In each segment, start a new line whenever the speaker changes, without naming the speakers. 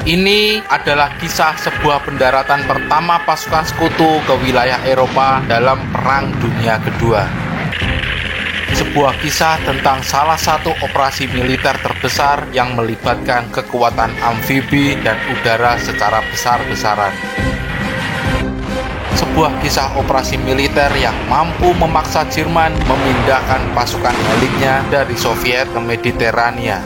Ini adalah kisah sebuah pendaratan pertama pasukan sekutu ke wilayah Eropa dalam Perang Dunia Kedua. Sebuah kisah tentang salah satu operasi militer terbesar yang melibatkan kekuatan amfibi dan udara secara besar-besaran. Sebuah kisah operasi militer yang mampu memaksa Jerman memindahkan pasukan elitnya dari Soviet ke Mediterania.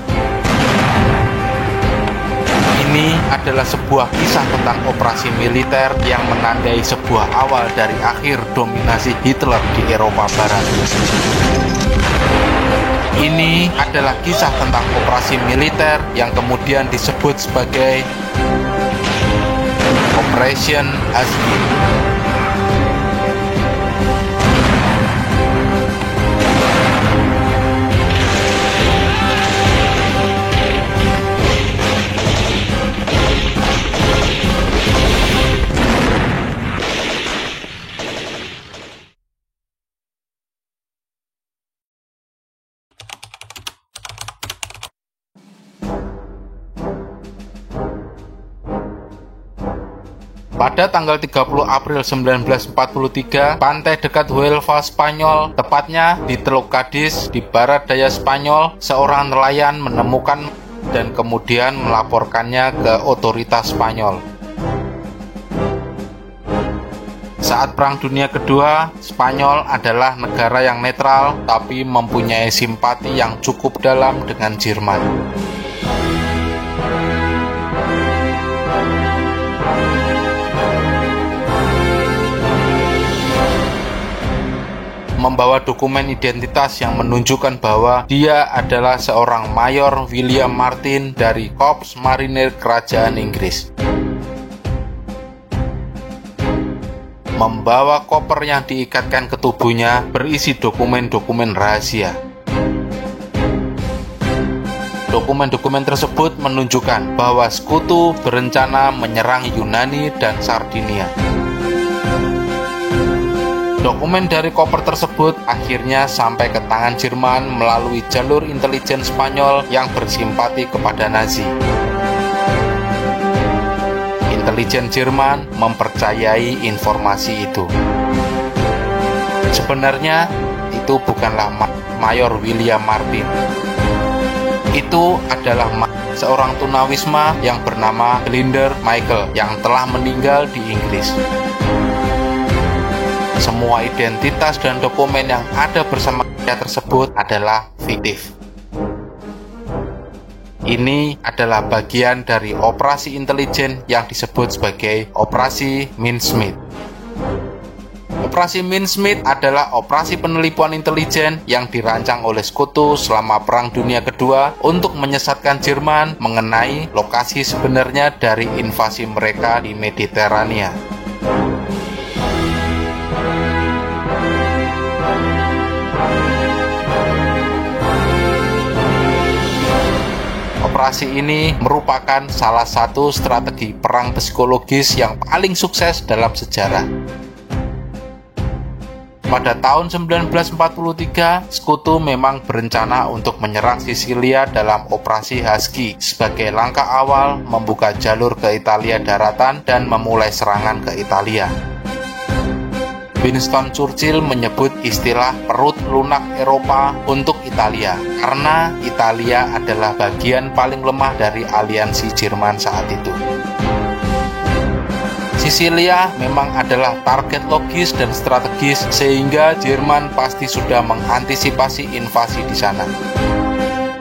Ini adalah sebuah kisah tentang operasi militer yang menandai sebuah awal dari akhir dominasi Hitler di Eropa Barat. Ini adalah kisah tentang operasi militer yang kemudian disebut sebagai Operation Husky. Pada tanggal 30 April 1943, pantai dekat Huelva, Spanyol, tepatnya di Teluk Cadiz, di barat daya Spanyol, seorang nelayan menemukan dan kemudian melaporkannya ke otoritas Spanyol. Saat Perang Dunia Kedua, Spanyol adalah negara yang netral tapi mempunyai simpati yang cukup dalam dengan Jerman. Membawa dokumen identitas yang menunjukkan bahwa dia adalah seorang Mayor William Martin dari Korps Marinir Kerajaan Inggris. Membawa koper yang diikatkan ke tubuhnya berisi dokumen-dokumen rahasia. Dokumen-dokumen tersebut menunjukkan bahwa sekutu berencana menyerang Yunani dan Sardinia. Dokumen dari koper tersebut akhirnya sampai ke tangan Jerman melalui jalur intelijen Spanyol yang bersimpati kepada Nazi. Intelijen Jerman mempercayai informasi itu. Sebenarnya itu bukanlah Mayor William Martin. Itu adalah seorang tunawisma yang bernama Blinder Michael yang telah meninggal di Inggris. Semua identitas dan dokumen yang ada bersama dia tersebut adalah fiktif. Ini adalah bagian dari operasi intelijen yang disebut sebagai Operasi Mincemeat. Operasi Mincemeat adalah operasi penelitian intelijen yang dirancang oleh sekutu selama Perang Dunia Kedua untuk menyesatkan Jerman mengenai lokasi sebenarnya dari invasi mereka di Mediterania. Operasi ini merupakan salah satu strategi perang psikologis yang paling sukses dalam sejarah. Pada tahun 1943, sekutu memang berencana untuk menyerang Sisilia dalam Operasi Husky sebagai langkah awal membuka jalur ke Italia daratan dan memulai serangan ke Italia. Winston Churchill menyebut istilah perut lunak Eropa untuk Italia karena Italia adalah bagian paling lemah dari aliansi Jerman saat itu. Sisilia memang adalah target logis dan strategis sehingga Jerman pasti sudah mengantisipasi invasi di sana.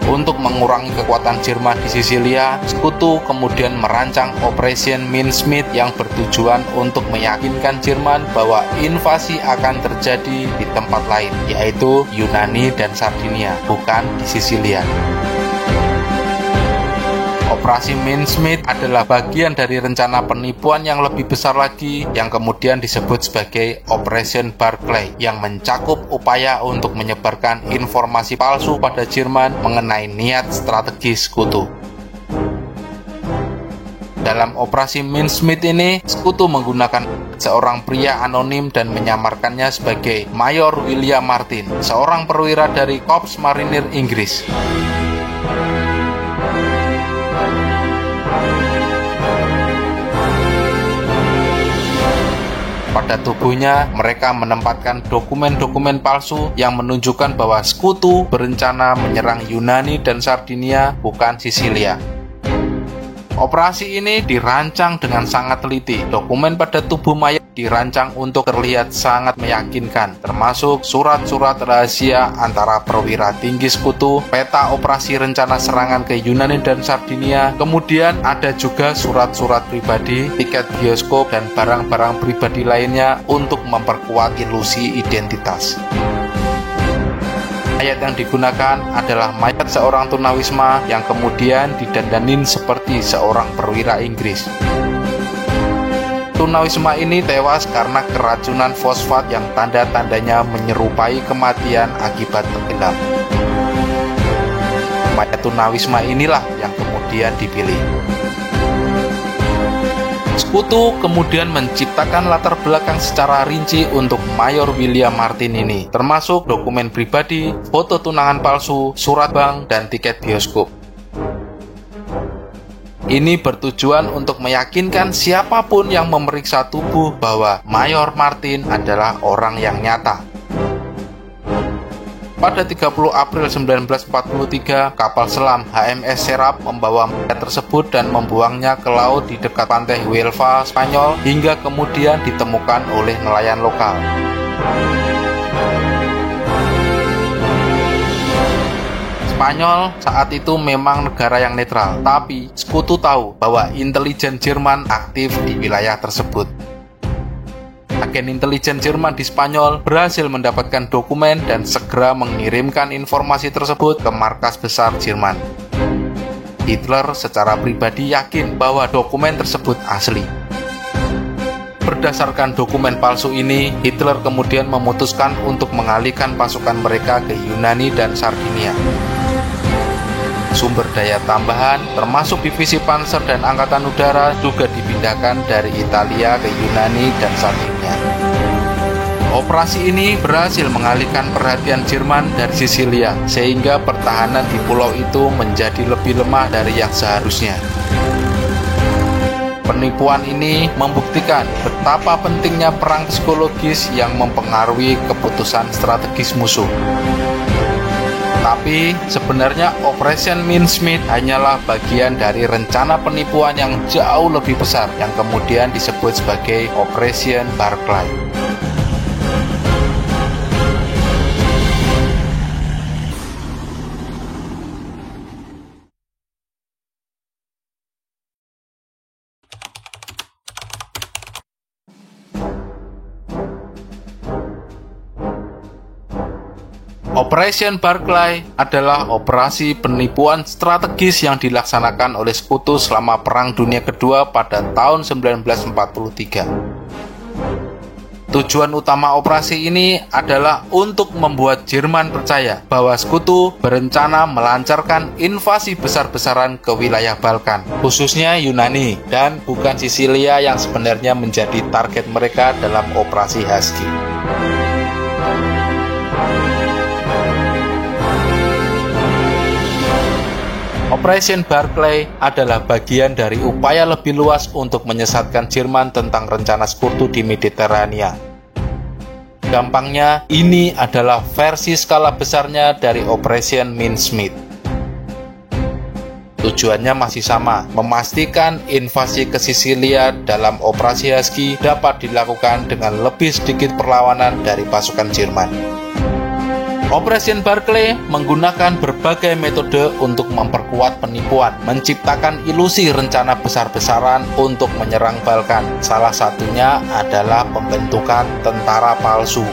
Untuk mengurangi kekuatan Jerman di Sisilia, sekutu kemudian merancang Operation Mincemeat yang bertujuan untuk meyakinkan Jerman bahwa invasi akan terjadi di tempat lain, yaitu Yunani dan Sardinia, bukan di Sisilia. Operasi Mincemeat adalah bagian dari rencana penipuan yang lebih besar lagi yang kemudian disebut sebagai Operation Barclay yang mencakup upaya untuk menyebarkan informasi palsu pada Jerman mengenai niat strategis sekutu. Dalam operasi Mincemeat ini, sekutu menggunakan seorang pria anonim dan menyamarkannya sebagai Mayor William Martin, seorang perwira dari Korps Marinir Inggris. pada tubuhnya mereka menempatkan dokumen-dokumen palsu yang menunjukkan bahwa sekutu berencana menyerang Yunani dan Sardinia, bukan Sisilia. Operasi ini dirancang dengan sangat teliti. Dokumen pada tubuh mayat dirancang untuk terlihat sangat meyakinkan, termasuk surat-surat rahasia antara perwira tinggi sekutu, peta operasi rencana serangan ke Yunani dan Sardinia, kemudian ada juga surat-surat pribadi, tiket bioskop, dan barang-barang pribadi lainnya untuk memperkuat ilusi identitas. Mayat yang digunakan adalah mayat seorang tunawisma yang kemudian didandanin seperti seorang perwira Inggris. Tunawisma ini tewas karena keracunan fosfat yang tanda-tandanya menyerupai kematian akibat tenggelam. Mayat tunawisma inilah yang kemudian dipilih. Sekutu kemudian menciptakan latar belakang secara rinci untuk Mayor William Martin ini, termasuk dokumen pribadi, foto tunangan palsu, surat bank, dan tiket bioskop. Ini bertujuan untuk meyakinkan siapapun yang memeriksa tubuh bahwa Mayor Martin adalah orang yang nyata. Pada 30 April 1943, kapal selam HMS Serap membawa mayat tersebut dan membuangnya ke laut di dekat pantai Huelva, Spanyol, hingga kemudian ditemukan oleh nelayan lokal. Spanyol saat itu memang negara yang netral, tapi sekutu tahu bahwa intelijen Jerman aktif di wilayah tersebut. Agen intelijen Jerman di Spanyol berhasil mendapatkan dokumen dan segera mengirimkan informasi tersebut ke markas besar Jerman. Hitler secara pribadi yakin bahwa dokumen tersebut asli. Berdasarkan dokumen palsu ini, Hitler kemudian memutuskan untuk mengalihkan pasukan mereka ke Yunani dan Sardinia. Sumber daya tambahan, termasuk divisi panser dan angkatan udara, juga dipindahkan dari Italia ke Yunani dan Sardinia. Operasi ini berhasil mengalihkan perhatian Jerman dari Sisilia, sehingga pertahanan di pulau itu menjadi lebih lemah dari yang seharusnya. Penipuan ini membuktikan betapa pentingnya perang psikologis yang mempengaruhi keputusan strategis musuh. Tapi sebenarnya Operation Mincemeat hanyalah bagian dari rencana penipuan yang jauh lebih besar yang kemudian disebut sebagai Operation Barclay. Operation Barclay adalah operasi penipuan strategis yang dilaksanakan oleh sekutu selama Perang Dunia Kedua pada tahun 1943. Tujuan utama operasi ini adalah untuk membuat Jerman percaya bahwa sekutu berencana melancarkan invasi besar-besaran ke wilayah Balkan, khususnya Yunani, dan bukan Sisilia yang sebenarnya menjadi target mereka dalam operasi Husky. Operation Barclay adalah bagian dari upaya lebih luas untuk menyesatkan Jerman tentang rencana sekutu di Mediterania. Gampangnya, ini adalah versi skala besarnya dari Operation Mincemeat. Tujuannya masih sama, memastikan invasi ke Sisilia dalam operasi Husky dapat dilakukan dengan lebih sedikit perlawanan dari pasukan Jerman. Operation Barclay menggunakan berbagai metode untuk memperkuat penipuan, menciptakan ilusi rencana besar-besaran untuk menyerang Balkan. Salah satunya adalah pembentukan tentara palsu.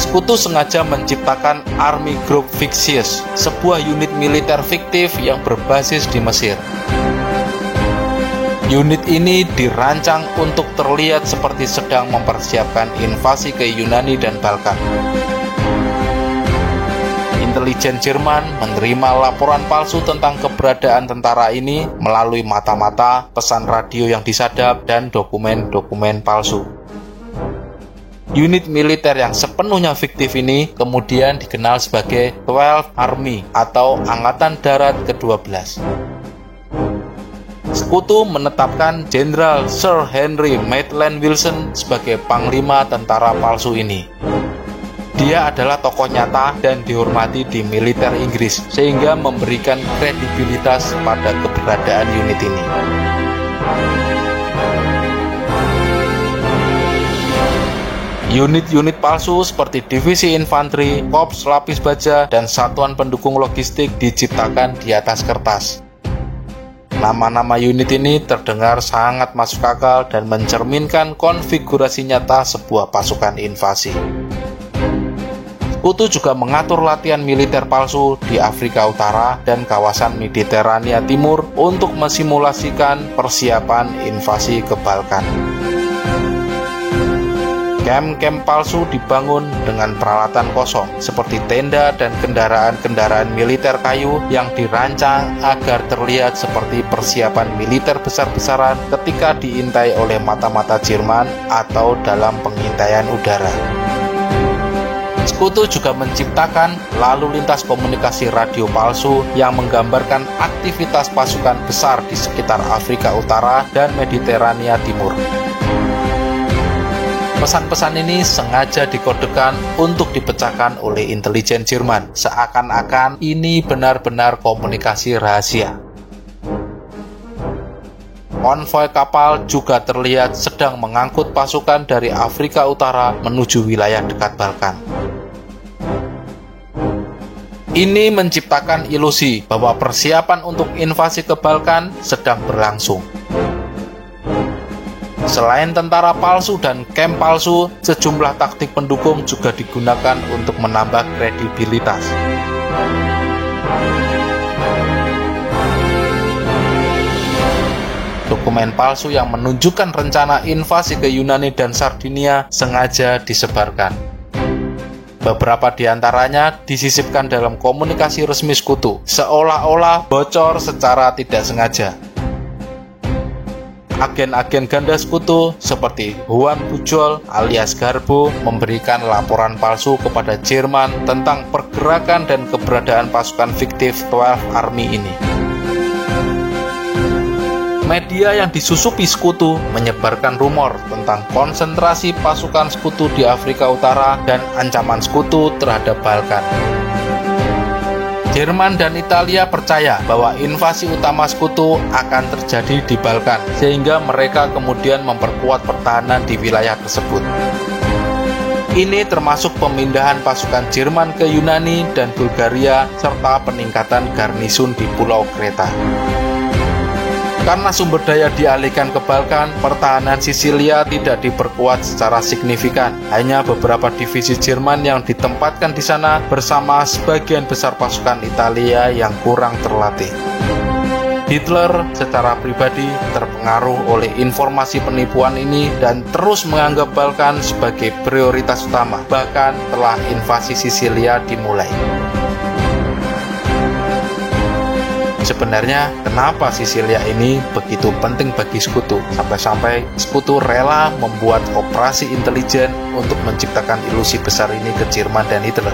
Sekutu sengaja menciptakan Army Group Fictitious, sebuah unit militer fiktif yang berbasis di Mesir. Unit ini dirancang untuk terlihat seperti sedang mempersiapkan invasi ke Yunani dan Balkan. Intelijen Jerman menerima laporan palsu tentang keberadaan tentara ini melalui mata-mata, pesan radio yang disadap, dan dokumen-dokumen palsu. Unit militer yang sepenuhnya fiktif ini kemudian dikenal sebagai 12th Army atau Angkatan Darat ke-12. Sekutu menetapkan Jenderal Sir Henry Maitland Wilson sebagai panglima tentara palsu ini. Dia adalah tokoh nyata dan dihormati di militer Inggris, sehingga memberikan kredibilitas pada keberadaan unit ini. Unit-unit palsu seperti divisi infanteri, korps lapis baja, dan satuan pendukung logistik diciptakan di atas kertas. Nama-nama unit ini terdengar sangat masuk akal dan mencerminkan konfigurasi nyata sebuah pasukan invasi. Sekutu juga mengatur latihan militer palsu di Afrika Utara dan kawasan Mediterania Timur untuk mensimulasikan persiapan invasi ke Balkan. Kem-kem palsu dibangun dengan peralatan kosong, seperti tenda dan kendaraan-kendaraan militer kayu yang dirancang agar terlihat seperti persiapan militer besar-besaran ketika diintai oleh mata-mata Jerman atau dalam pengintaian udara. Sekutu juga menciptakan lalu lintas komunikasi radio palsu yang menggambarkan aktivitas pasukan besar di sekitar Afrika Utara dan Mediterania Timur. Pesan-pesan ini sengaja dikodekan untuk dipecahkan oleh intelijen Jerman, seakan-akan ini benar-benar komunikasi rahasia. Konvoi kapal juga terlihat sedang mengangkut pasukan dari Afrika Utara menuju wilayah dekat Balkan. Ini menciptakan ilusi bahwa persiapan untuk invasi ke Balkan sedang berlangsung. Selain tentara palsu dan kem palsu, sejumlah taktik pendukung juga digunakan untuk menambah kredibilitas. Dokumen palsu yang menunjukkan rencana invasi ke Yunani dan Sardinia sengaja disebarkan. Beberapa di antaranya disisipkan dalam komunikasi resmi Sekutu, seolah-olah bocor secara tidak sengaja. Agen-agen ganda Sekutu seperti Juan Pujol alias Garbo memberikan laporan palsu kepada Jerman tentang pergerakan dan keberadaan pasukan fiktif 12 Army ini. Media yang disusupi Sekutu menyebarkan rumor tentang konsentrasi pasukan Sekutu di Afrika Utara dan ancaman Sekutu terhadap Balkan. Jerman dan Italia percaya bahwa invasi utama Sekutu akan terjadi di Balkan, sehingga mereka kemudian memperkuat pertahanan di wilayah tersebut. Ini termasuk pemindahan pasukan Jerman ke Yunani dan Bulgaria, serta peningkatan garnisun di Pulau Kreta. Karena sumber daya dialihkan ke Balkan, pertahanan Sisilia tidak diperkuat secara signifikan. Hanya beberapa divisi Jerman yang ditempatkan di sana bersama sebagian besar pasukan Italia yang kurang terlatih. Hitler secara pribadi terpengaruh oleh informasi penipuan ini dan terus menganggap Balkan sebagai prioritas utama, bahkan setelah invasi Sisilia dimulai. Sebenarnya, kenapa Sisilia ini begitu penting bagi Sekutu? Sampai-sampai Sekutu rela membuat operasi intelijen untuk menciptakan ilusi besar ini ke Jerman dan Hitler.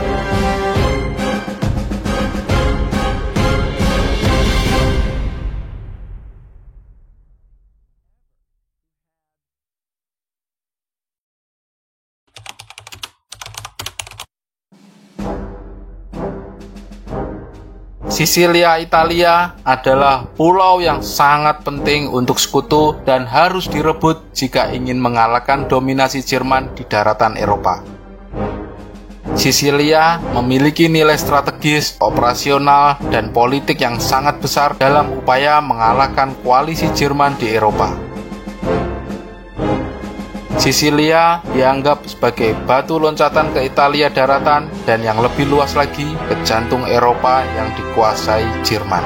Sisilia, Italia adalah pulau yang sangat penting untuk Sekutu dan harus direbut jika ingin mengalahkan dominasi Jerman di daratan Eropa. Sisilia memiliki nilai strategis, operasional, dan politik yang sangat besar dalam upaya mengalahkan koalisi Jerman di Eropa. Sisilia dianggap sebagai batu loncatan ke Italia daratan dan yang lebih luas lagi ke jantung Eropa yang dikuasai Jerman.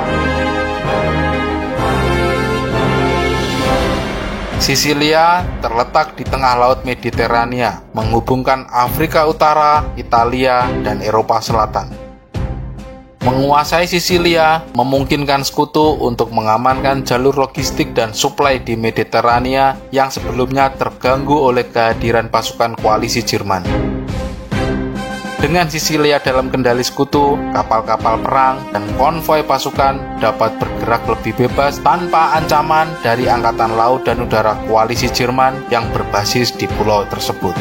Sisilia terletak di tengah Laut Mediterania, menghubungkan Afrika Utara, Italia, dan Eropa Selatan. Menguasai Sisilia memungkinkan Sekutu untuk mengamankan jalur logistik dan suplai di Mediterania yang sebelumnya terganggu oleh kehadiran pasukan koalisi Jerman. Dengan Sisilia dalam kendali sekutu, kapal-kapal perang dan konvoi pasukan dapat bergerak lebih bebas tanpa ancaman dari angkatan laut dan udara koalisi Jerman yang berbasis di pulau tersebut.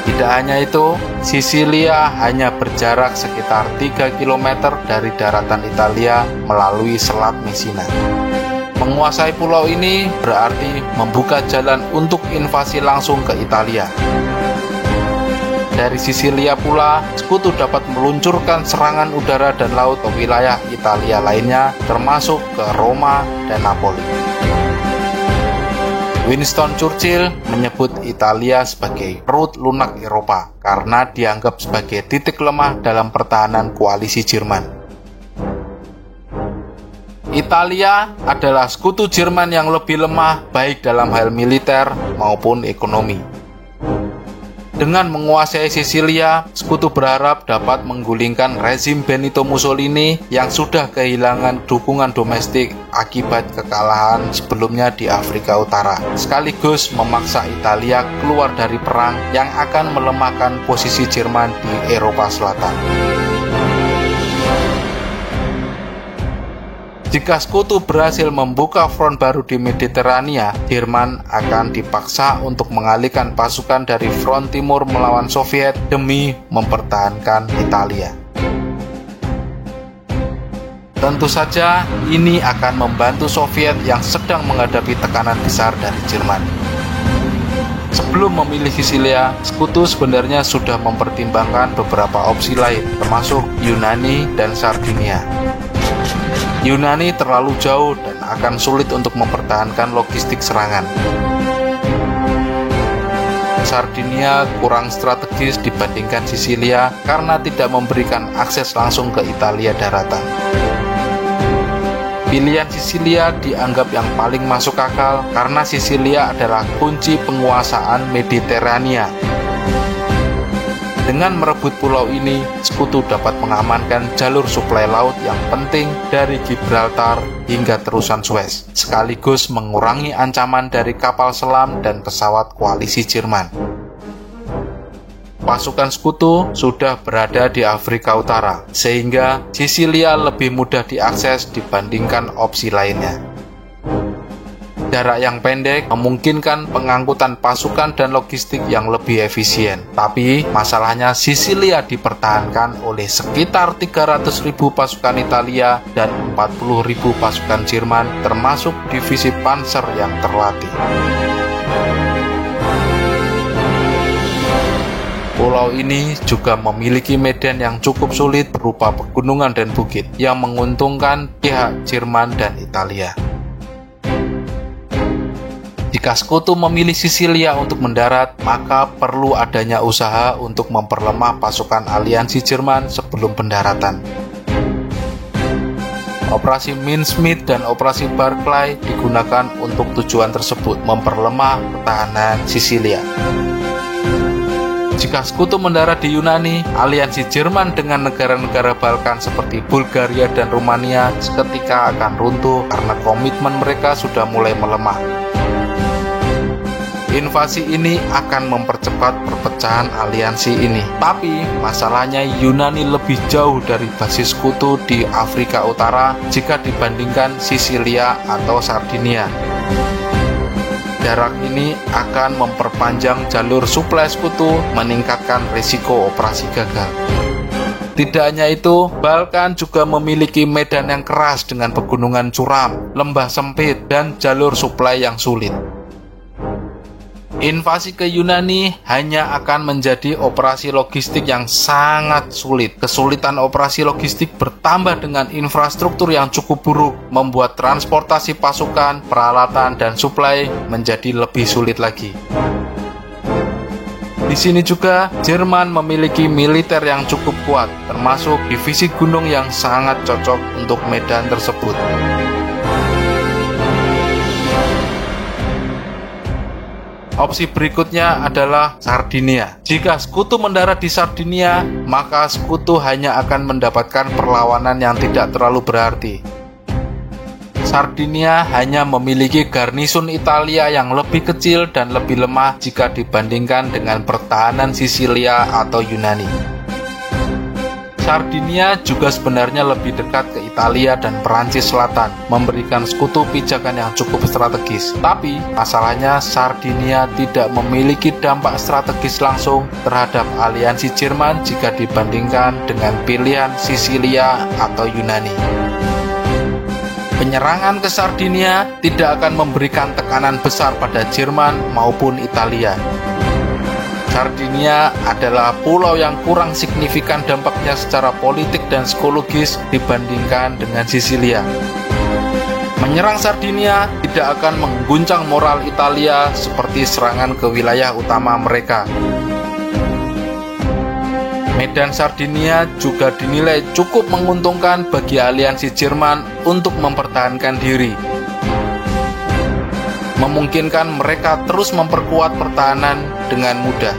Tidak hanya itu, Sisilia hanya berjarak sekitar 3 km dari daratan Italia melalui Selat Messina. Menguasai pulau ini berarti membuka jalan untuk invasi langsung ke Italia. Dari Sisilia pula, sekutu dapat meluncurkan serangan udara dan laut ke wilayah Italia lainnya, termasuk ke Roma dan Napoli. Winston Churchill menyebut Italia sebagai perut lunak Eropa karena dianggap sebagai titik lemah dalam pertahanan koalisi Jerman. Italia adalah sekutu Jerman yang lebih lemah baik dalam hal militer maupun ekonomi. Dengan menguasai Sisilia, sekutu berharap dapat menggulingkan rezim Benito Mussolini yang sudah kehilangan dukungan domestik akibat kekalahan sebelumnya di Afrika Utara, sekaligus memaksa Italia keluar dari perang yang akan melemahkan posisi Jerman di Eropa Selatan. Jika sekutu berhasil membuka front baru di Mediterania, Jerman akan dipaksa untuk mengalihkan pasukan dari front timur melawan Soviet demi mempertahankan Italia. Tentu saja, ini akan membantu Soviet yang sedang menghadapi tekanan besar dari Jerman. Sebelum memilih Sisilia, sekutu sebenarnya sudah mempertimbangkan beberapa opsi lain, termasuk Yunani dan Sardinia. Yunani terlalu jauh dan akan sulit untuk mempertahankan logistik serangan. Sardinia kurang strategis dibandingkan Sisilia karena tidak memberikan akses langsung ke Italia daratan. Pilihan Sisilia dianggap yang paling masuk akal karena Sisilia adalah kunci penguasaan Mediterania. Dengan merebut pulau ini, sekutu dapat mengamankan jalur suplai laut yang penting dari Gibraltar hingga terusan Suez, sekaligus mengurangi ancaman dari kapal selam dan pesawat koalisi Jerman. Pasukan sekutu sudah berada di Afrika Utara, sehingga Sisilia lebih mudah diakses dibandingkan opsi lainnya. Jarak yang pendek memungkinkan pengangkutan pasukan dan logistik yang lebih efisien. Tapi masalahnya Sisilia dipertahankan oleh sekitar 300.000 pasukan Italia dan 40.000 pasukan Jerman, termasuk divisi panser yang terlatih. Pulau ini juga memiliki medan yang cukup sulit berupa pegunungan dan bukit yang menguntungkan pihak Jerman dan Italia. Jika sekutu memilih Sisilia untuk mendarat, maka perlu adanya usaha untuk memperlemah pasukan aliansi Jerman sebelum pendaratan. Operasi Mincemeat dan Operasi Barclay digunakan untuk tujuan tersebut, memperlemah pertahanan Sisilia. Jika sekutu mendarat di Yunani, aliansi Jerman dengan negara-negara Balkan seperti Bulgaria dan Rumania seketika akan runtuh karena komitmen mereka sudah mulai melemah. Invasi ini akan mempercepat perpecahan aliansi ini. Tapi masalahnya Yunani lebih jauh dari basis sekutu di Afrika Utara jika dibandingkan Sisilia atau Sardinia. Jarak ini akan memperpanjang jalur suplai sekutu, meningkatkan risiko operasi gagal. Tidak hanya itu, Balkan juga memiliki medan yang keras dengan pegunungan curam, lembah sempit, dan jalur suplai yang sulit. Invasi ke Yunani hanya akan menjadi operasi logistik yang sangat sulit. Kesulitan operasi logistik bertambah dengan infrastruktur yang cukup buruk, membuat transportasi pasukan, peralatan, dan suplai menjadi lebih sulit lagi. Di sini juga, Jerman memiliki militer yang cukup kuat, termasuk divisi gunung yang sangat cocok untuk medan tersebut. Opsi berikutnya adalah Sardinia. Jika sekutu mendarat di Sardinia, maka sekutu hanya akan mendapatkan perlawanan yang tidak terlalu berarti. Sardinia hanya memiliki garnison Italia yang lebih kecil dan lebih lemah jika dibandingkan dengan pertahanan Sisilia atau Yunani. Sardinia juga sebenarnya lebih dekat ke Italia dan Perancis Selatan, memberikan sekutu pijakan yang cukup strategis. Tapi, masalahnya Sardinia tidak memiliki dampak strategis langsung terhadap aliansi Jerman jika dibandingkan dengan pilihan Sisilia atau Yunani. Penyerangan ke Sardinia tidak akan memberikan tekanan besar pada Jerman maupun Italia. Sardinia adalah pulau yang kurang signifikan dampaknya secara politik dan psikologis dibandingkan dengan Sisilia. Menyerang Sardinia tidak akan mengguncang moral Italia seperti serangan ke wilayah utama mereka. Medan Sardinia juga dinilai cukup menguntungkan bagi aliansi Jerman untuk mempertahankan diri, memungkinkan mereka terus memperkuat pertahanan dengan mudah.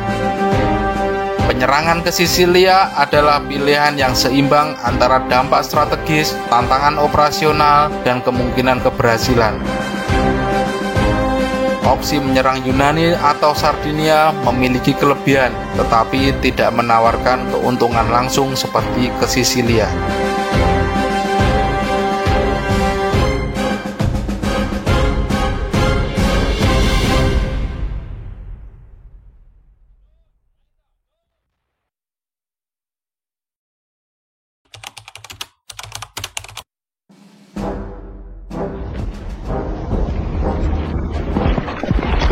Penyerangan ke Sisilia adalah pilihan yang seimbang antara dampak strategis, tantangan operasional, dan kemungkinan keberhasilan. Opsi menyerang Yunani atau Sardinia memiliki kelebihan, tetapi tidak menawarkan keuntungan langsung seperti ke Sisilia.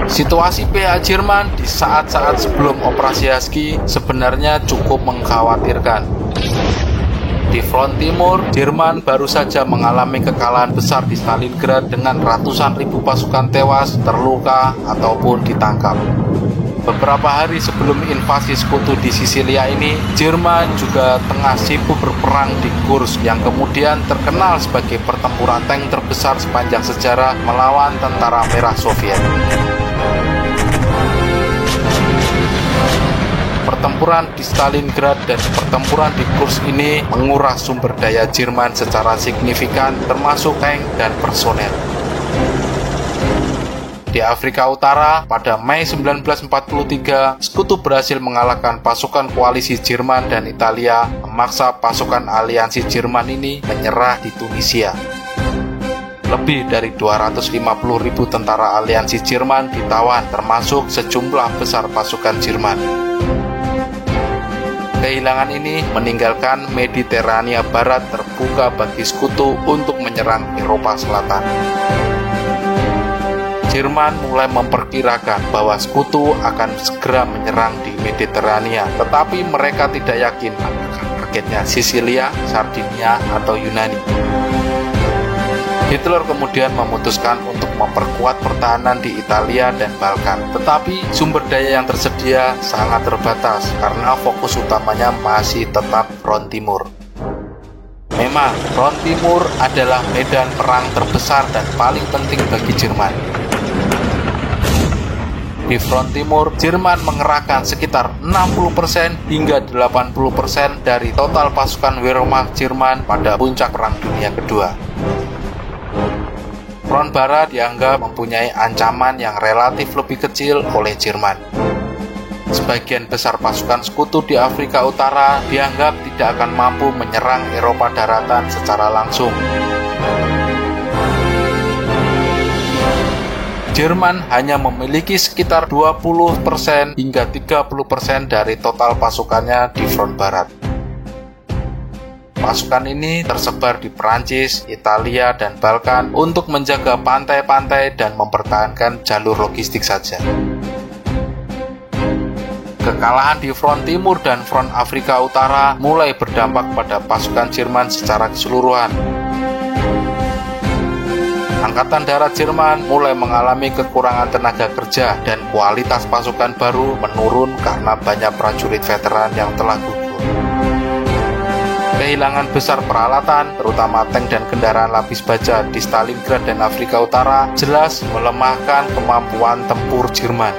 Situasi pihak Jerman di saat-saat sebelum operasi Husky sebenarnya cukup mengkhawatirkan. Di front timur, Jerman baru saja mengalami kekalahan besar di Stalingrad dengan ratusan ribu pasukan tewas, terluka, ataupun ditangkap. Beberapa hari sebelum invasi sekutu di Sisilia ini, Jerman juga tengah sibuk berperang di Kursk yang kemudian terkenal sebagai pertempuran tank terbesar sepanjang sejarah melawan tentara merah Soviet. Pertempuran di Stalingrad dan pertempuran di Kursk ini menguras sumber daya Jerman secara signifikan, termasuk tank dan personel. Di Afrika Utara, pada Mei 1943, Sekutu berhasil mengalahkan pasukan koalisi Jerman dan Italia, memaksa pasukan aliansi Jerman ini menyerah di Tunisia. Lebih dari 250.000 tentara aliansi Jerman ditawan, termasuk sejumlah besar pasukan Jerman. Kehilangan ini meninggalkan Mediterania Barat terbuka bagi Sekutu untuk menyerang Eropa Selatan. Jerman mulai memperkirakan bahwa Sekutu akan segera menyerang di Mediterania, tetapi mereka tidak yakin apakah targetnya Sisilia, Sardinia, atau Yunani. Hitler kemudian memutuskan untuk memperkuat pertahanan di Italia dan Balkan, tetapi sumber daya yang tersedia sangat terbatas karena fokus utamanya masih tetap front timur. Memang, front timur adalah medan perang terbesar dan paling penting bagi Jerman. Di front timur, Jerman mengerahkan sekitar 60% hingga 80% dari total pasukan Wehrmacht Jerman pada puncak Perang Dunia Kedua. Front Barat dianggap mempunyai ancaman yang relatif lebih kecil oleh Jerman. Sebagian besar pasukan Sekutu di Afrika Utara dianggap tidak akan mampu menyerang Eropa daratan secara langsung. Jerman hanya memiliki sekitar 20% hingga 30% dari total pasukannya di front barat. Pasukan ini tersebar di Perancis, Italia, dan Balkan untuk menjaga pantai-pantai dan mempertahankan jalur logistik saja. Kekalahan di front timur dan front Afrika Utara mulai berdampak pada pasukan Jerman secara keseluruhan. Angkatan Darat Jerman mulai mengalami kekurangan tenaga kerja dan kualitas pasukan baru menurun karena banyak prajurit veteran yang telah gugur. Kehilangan besar peralatan, terutama tank dan kendaraan lapis baja di Stalingrad dan Afrika Utara, jelas melemahkan kemampuan tempur Jerman.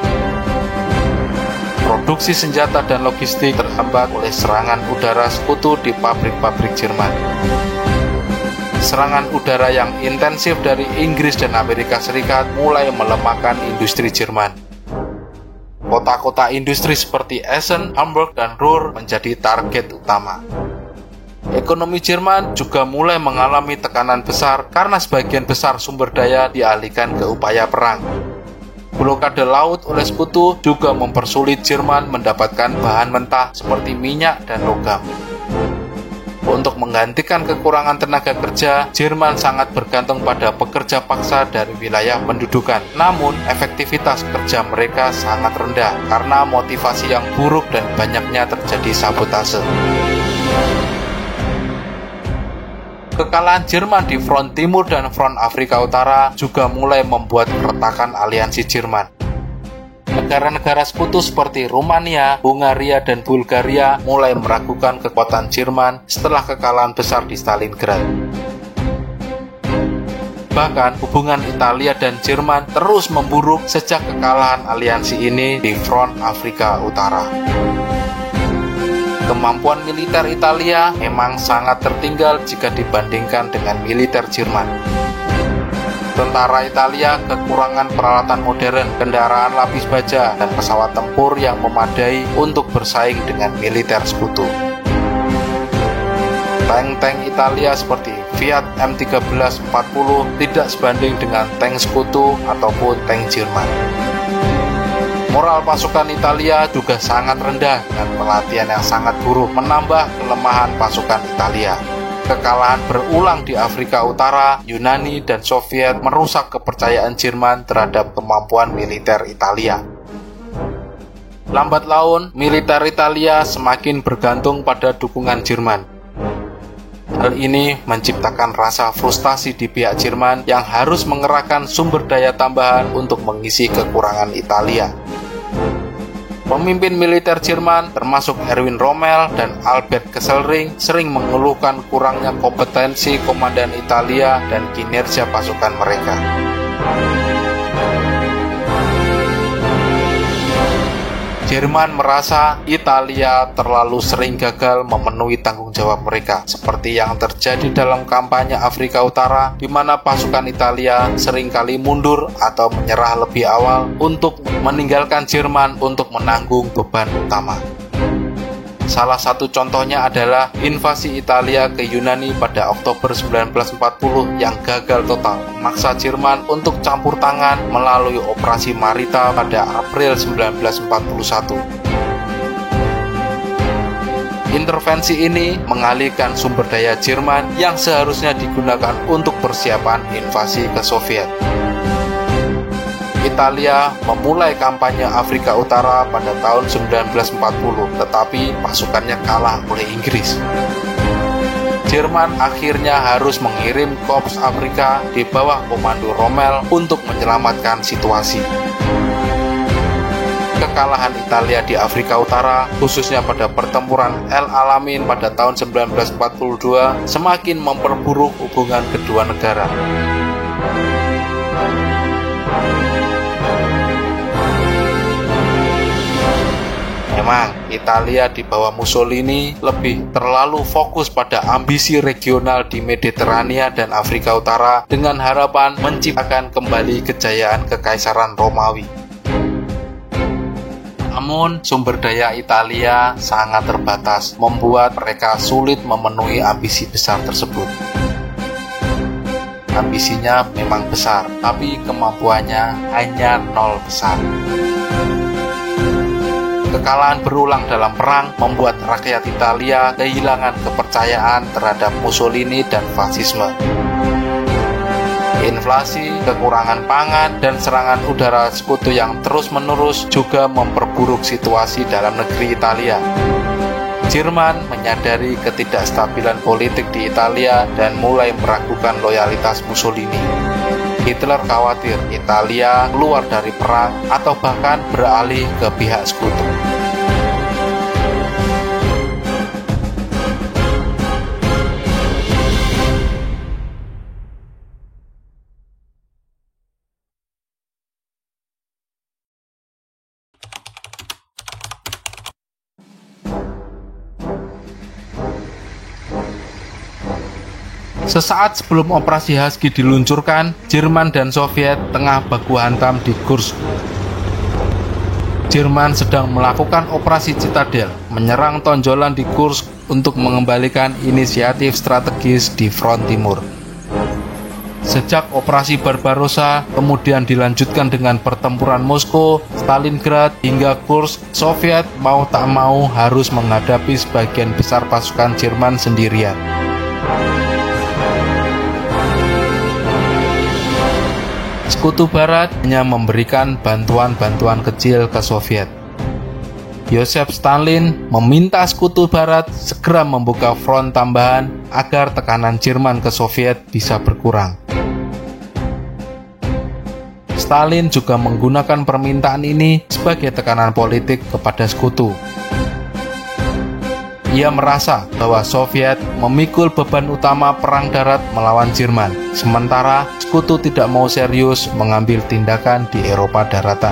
Produksi senjata dan logistik terhambat oleh serangan udara Sekutu di pabrik-pabrik Jerman. serangan udara yang intensif dari Inggris dan Amerika Serikat mulai melemahkan industri Jerman. Kota-kota industri seperti Essen, Hamburg, dan Ruhr menjadi target utama. Ekonomi Jerman juga mulai mengalami tekanan besar karena sebagian besar sumber daya dialihkan ke upaya perang. Blokade laut oleh Sekutu juga mempersulit Jerman mendapatkan bahan mentah seperti minyak dan logam. Untuk menggantikan kekurangan tenaga kerja, Jerman sangat bergantung pada pekerja paksa dari wilayah pendudukan. Namun, efektivitas kerja mereka sangat rendah karena motivasi yang buruk dan banyaknya terjadi sabotase. Kekalahan Jerman di front timur dan front Afrika Utara juga mulai membuat keretakan aliansi Jerman. Negara-negara sekutu seperti Rumania, Hungaria, dan Bulgaria mulai meragukan kekuatan Jerman setelah kekalahan besar di Stalingrad. Bahkan, hubungan Italia dan Jerman terus memburuk sejak kekalahan aliansi ini di front Afrika Utara. Kemampuan militer Italia memang sangat tertinggal jika dibandingkan dengan militer Jerman. Tentara Italia kekurangan peralatan modern, kendaraan lapis baja, dan pesawat tempur yang memadai untuk bersaing dengan militer sekutu. Tank-tank Italia seperti Fiat M1340 tidak sebanding dengan tank sekutu ataupun tank Jerman. Moral pasukan Italia juga sangat rendah dengan pelatihan yang sangat buruk, menambah kelemahan pasukan Italia. Kekalahan berulang di Afrika Utara, Yunani, dan Soviet merusak kepercayaan Jerman terhadap kemampuan militer Italia. Lambat laun, militer Italia semakin bergantung pada dukungan Jerman. Hal ini menciptakan rasa frustasi di pihak Jerman yang harus mengerahkan sumber daya tambahan untuk mengisi kekurangan Italia. Pemimpin militer Jerman termasuk Erwin Rommel dan Albert Kesselring sering mengeluhkan kurangnya kompetensi komandan Italia dan kinerja pasukan mereka. Jerman merasa Italia terlalu sering gagal memenuhi tanggung jawab mereka, seperti yang terjadi dalam kampanye Afrika Utara, di mana pasukan Italia seringkali mundur atau menyerah lebih awal untuk meninggalkan Jerman untuk menanggung beban utama. Salah satu contohnya adalah invasi Italia ke Yunani pada Oktober 1940 yang gagal total, memaksa Jerman untuk campur tangan melalui operasi Marita pada April 1941. Intervensi ini mengalihkan sumber daya Jerman yang seharusnya digunakan untuk persiapan invasi ke Soviet. Italia memulai kampanye Afrika Utara pada tahun 1940, tetapi pasukannya kalah oleh Inggris. Jerman akhirnya harus mengirim Korps Afrika di bawah komando Rommel untuk menyelamatkan situasi. Kekalahan Italia di Afrika Utara, khususnya pada pertempuran El Alamein pada tahun 1942, semakin memperburuk hubungan kedua negara. Memang, Italia di bawah Mussolini lebih terlalu fokus pada ambisi regional di Mediterania dan Afrika Utara dengan harapan menciptakan kembali kejayaan Kekaisaran Romawi. Namun, sumber daya Italia sangat terbatas, membuat mereka sulit memenuhi ambisi besar tersebut. Ambisinya memang besar, tapi kemampuannya hanya nol besar. Kekalahan berulang dalam perang membuat rakyat Italia kehilangan kepercayaan terhadap Mussolini dan fasisme. Inflasi, kekurangan pangan, dan serangan udara sekutu yang terus-menerus juga memperburuk situasi dalam negeri Italia. Jerman menyadari ketidakstabilan politik di Italia dan mulai meragukan loyalitas Mussolini. Hitler khawatir Italia keluar dari perang atau bahkan beralih ke pihak sekutu. Sesaat sebelum operasi Husky diluncurkan, Jerman dan Soviet tengah baku hantam di Kursk. Jerman sedang melakukan operasi Citadel, menyerang tonjolan di Kursk untuk mengembalikan inisiatif strategis di front timur. Sejak operasi Barbarossa kemudian dilanjutkan dengan pertempuran Moskow, Stalingrad, hingga Kursk, Soviet mau tak mau harus menghadapi sebagian besar pasukan Jerman sendirian. Sekutu Barat hanya memberikan bantuan-bantuan kecil ke Soviet. Joseph Stalin meminta Sekutu Barat segera membuka front tambahan agar tekanan Jerman ke Soviet bisa berkurang. Stalin juga menggunakan permintaan ini sebagai tekanan politik kepada Sekutu. Ia merasa bahwa Soviet memikul beban utama perang darat melawan Jerman, sementara Sekutu tidak mau serius mengambil tindakan di Eropa daratan.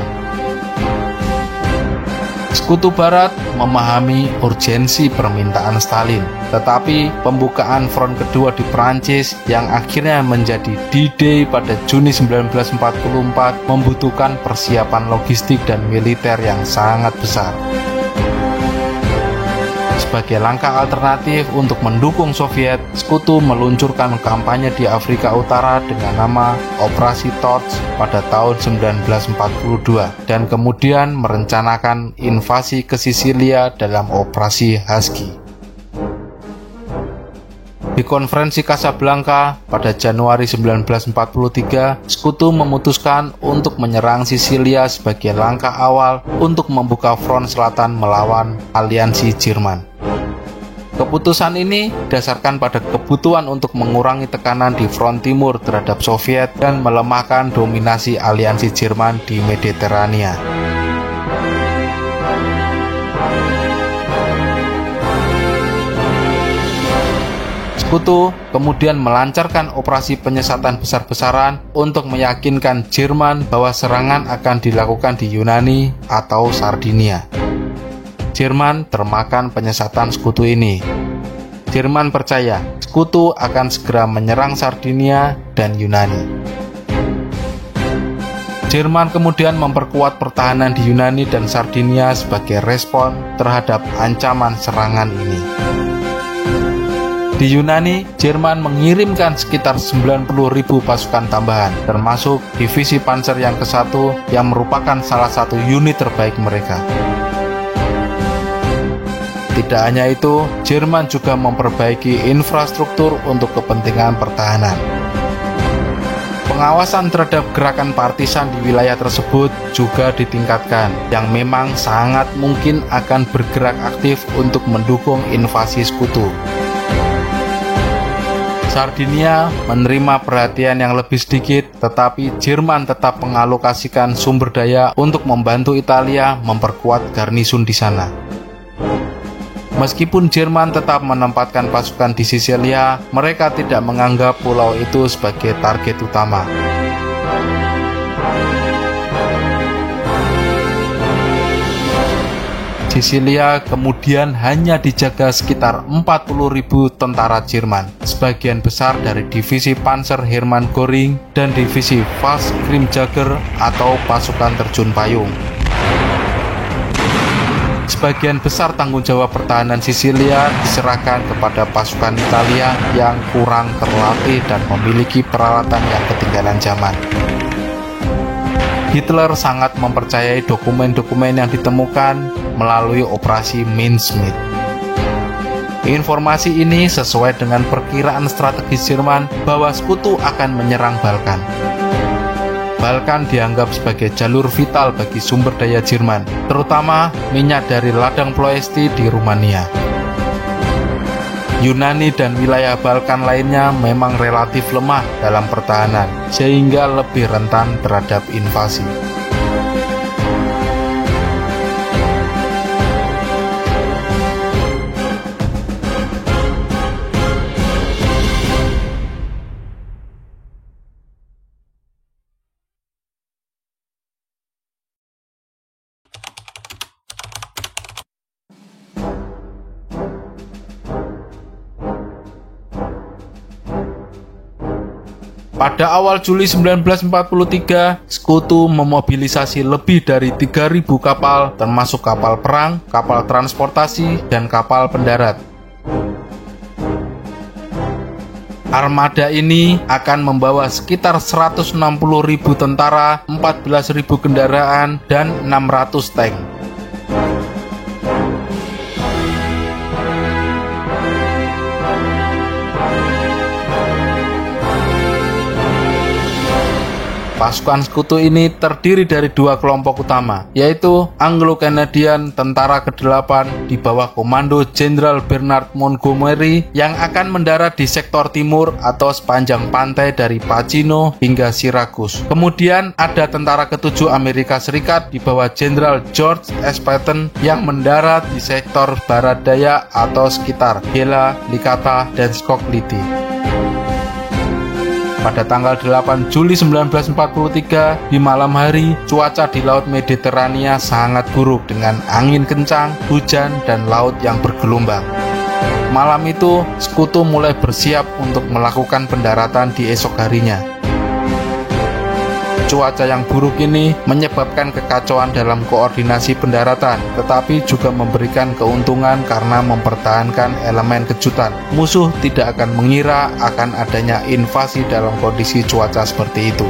Sekutu Barat memahami urgensi permintaan Stalin, tetapi pembukaan front kedua di Prancis yang akhirnya menjadi D-Day pada Juni 1944 membutuhkan persiapan logistik dan militer yang sangat besar. Sebagai langkah alternatif untuk mendukung Soviet, Sekutu meluncurkan kampanye di Afrika Utara dengan nama Operasi Torch pada tahun 1942 dan kemudian merencanakan invasi ke Sisilia dalam Operasi Husky. Di konferensi Casablanca pada Januari 1943, Sekutu memutuskan untuk menyerang Sisilia sebagai langkah awal untuk membuka front selatan melawan aliansi Jerman. Keputusan ini didasarkan pada kebutuhan untuk mengurangi tekanan di front timur terhadap Soviet dan melemahkan dominasi aliansi Jerman di Mediterania. Sekutu kemudian melancarkan operasi penyesatan besar-besaran untuk meyakinkan Jerman bahwa serangan akan dilakukan di Yunani atau Sardinia. Jerman termakan penyesatan Sekutu ini. Jerman percaya Sekutu akan segera menyerang Sardinia dan Yunani. Jerman kemudian memperkuat pertahanan di Yunani dan Sardinia sebagai respon terhadap ancaman serangan ini. Di Yunani, Jerman mengirimkan sekitar 90.000 pasukan tambahan, termasuk divisi panser yang ke-1 yang merupakan salah satu unit terbaik mereka. Tidak hanya itu, Jerman juga memperbaiki infrastruktur untuk kepentingan pertahanan. Pengawasan terhadap gerakan partisan di wilayah tersebut juga ditingkatkan, yang memang sangat mungkin akan bergerak aktif untuk mendukung invasi Sekutu. Sardinia menerima perhatian yang lebih sedikit, tetapi Jerman tetap mengalokasikan sumber daya untuk membantu Italia memperkuat garnison di sana. Meskipun Jerman tetap menempatkan pasukan di Sisilia, mereka tidak menganggap pulau itu sebagai target utama. Sisilia kemudian hanya dijaga sekitar 40.000 tentara Jerman, sebagian besar dari divisi Panzer Hermann Göring dan divisi Fallschirmjäger atau pasukan terjun payung. Sebagian besar tanggung jawab pertahanan Sisilia diserahkan kepada pasukan Italia yang kurang terlatih dan memiliki peralatan yang ketinggalan zaman. Hitler sangat mempercayai dokumen-dokumen yang ditemukan melalui operasi Mincemeat. Informasi ini sesuai dengan perkiraan strategis Jerman bahwa Sekutu akan menyerang Balkan. Balkan dianggap sebagai jalur vital bagi sumber daya Jerman, terutama minyak dari ladang Ploesti di Rumania. Yunani dan wilayah Balkan lainnya memang relatif lemah dalam pertahanan, sehingga lebih rentan terhadap invasi. Pada awal Juli 1943, Sekutu memobilisasi lebih dari 3.000 kapal, termasuk kapal perang, kapal transportasi, dan kapal pendarat. Armada ini akan membawa sekitar 160.000 tentara, 14.000 kendaraan, dan 600 tank. Pasukan Sekutu ini terdiri dari dua kelompok utama, yaitu Anglo-Canadian Tentara ke-8 di bawah komando Jenderal Bernard Montgomery yang akan mendarat di sektor timur atau sepanjang pantai dari Pacino hingga Syracuse. Kemudian ada Tentara ke-7 Amerika Serikat di bawah Jenderal George S. Patton yang mendarat di sektor barat daya atau sekitar Gela, Licata, dan Skokliti. Pada tanggal 8 Juli 1943, di malam hari, cuaca di Laut Mediterania sangat buruk dengan angin kencang, hujan, dan laut yang bergelombang. Malam itu, Sekutu mulai bersiap untuk melakukan pendaratan di esok harinya. Cuaca yang buruk ini menyebabkan kekacauan dalam koordinasi pendaratan, tetapi juga memberikan keuntungan karena mempertahankan elemen kejutan. Musuh tidak akan mengira akan adanya invasi dalam kondisi cuaca seperti itu.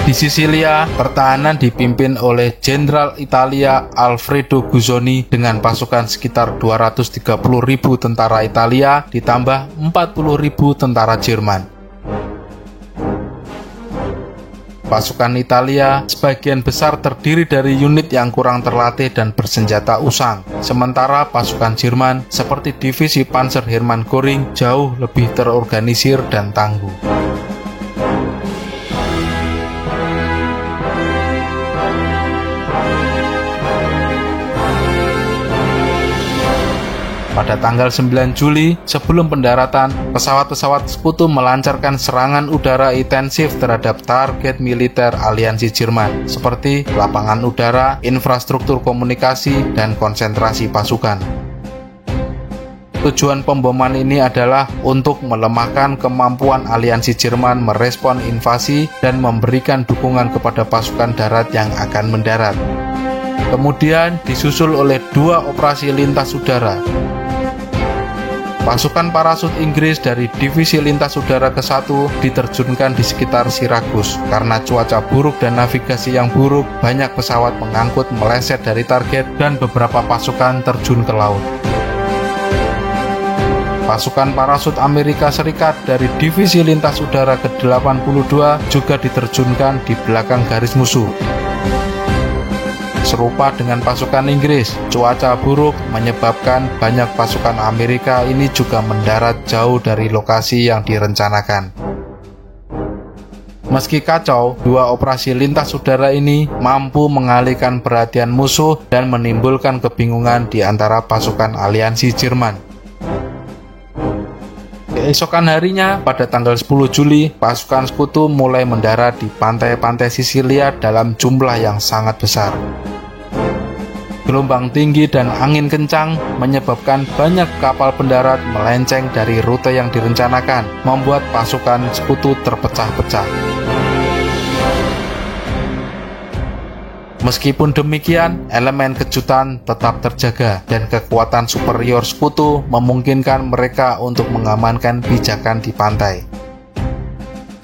Di Sisilia, pertahanan dipimpin oleh Jenderal Italia Alfredo Guzzoni dengan pasukan sekitar 230.000 tentara Italia ditambah 40.000 tentara Jerman. Pasukan Italia sebagian besar terdiri dari unit yang kurang terlatih dan bersenjata usang, sementara pasukan Jerman seperti divisi Panzer Hermann Göring jauh lebih terorganisir dan tangguh. Pada tanggal 9 Juli, sebelum pendaratan, pesawat-pesawat Sekutu melancarkan serangan udara intensif terhadap target militer aliansi Jerman, seperti lapangan udara, infrastruktur komunikasi, dan konsentrasi pasukan. Tujuan pemboman ini adalah untuk melemahkan kemampuan aliansi Jerman merespon invasi dan memberikan dukungan kepada pasukan darat yang akan mendarat. Kemudian disusul oleh dua operasi lintas udara. Pasukan parasut Inggris dari Divisi Lintas Udara ke-1 diterjunkan di sekitar Syracuse. Karena cuaca buruk dan navigasi yang buruk, banyak pesawat mengangkut meleset dari target dan beberapa pasukan terjun ke laut. Pasukan parasut Amerika Serikat dari Divisi Lintas Udara ke-82 juga diterjunkan di belakang garis musuh. Serupa dengan pasukan Inggris, cuaca buruk menyebabkan banyak pasukan Amerika ini juga mendarat jauh dari lokasi yang direncanakan. Meski kacau, dua operasi lintas udara ini mampu mengalihkan perhatian musuh dan menimbulkan kebingungan di antara pasukan aliansi Jerman. Keesokan harinya, pada tanggal 10 Juli, pasukan Sekutu mulai mendarat di pantai-pantai Sisilia dalam jumlah yang sangat besar. Gelombang tinggi dan angin kencang menyebabkan banyak kapal pendarat melenceng dari rute yang direncanakan, membuat pasukan Sekutu terpecah-pecah. Meskipun demikian, elemen kejutan tetap terjaga dan kekuatan superior Sekutu memungkinkan mereka untuk mengamankan pijakan di pantai.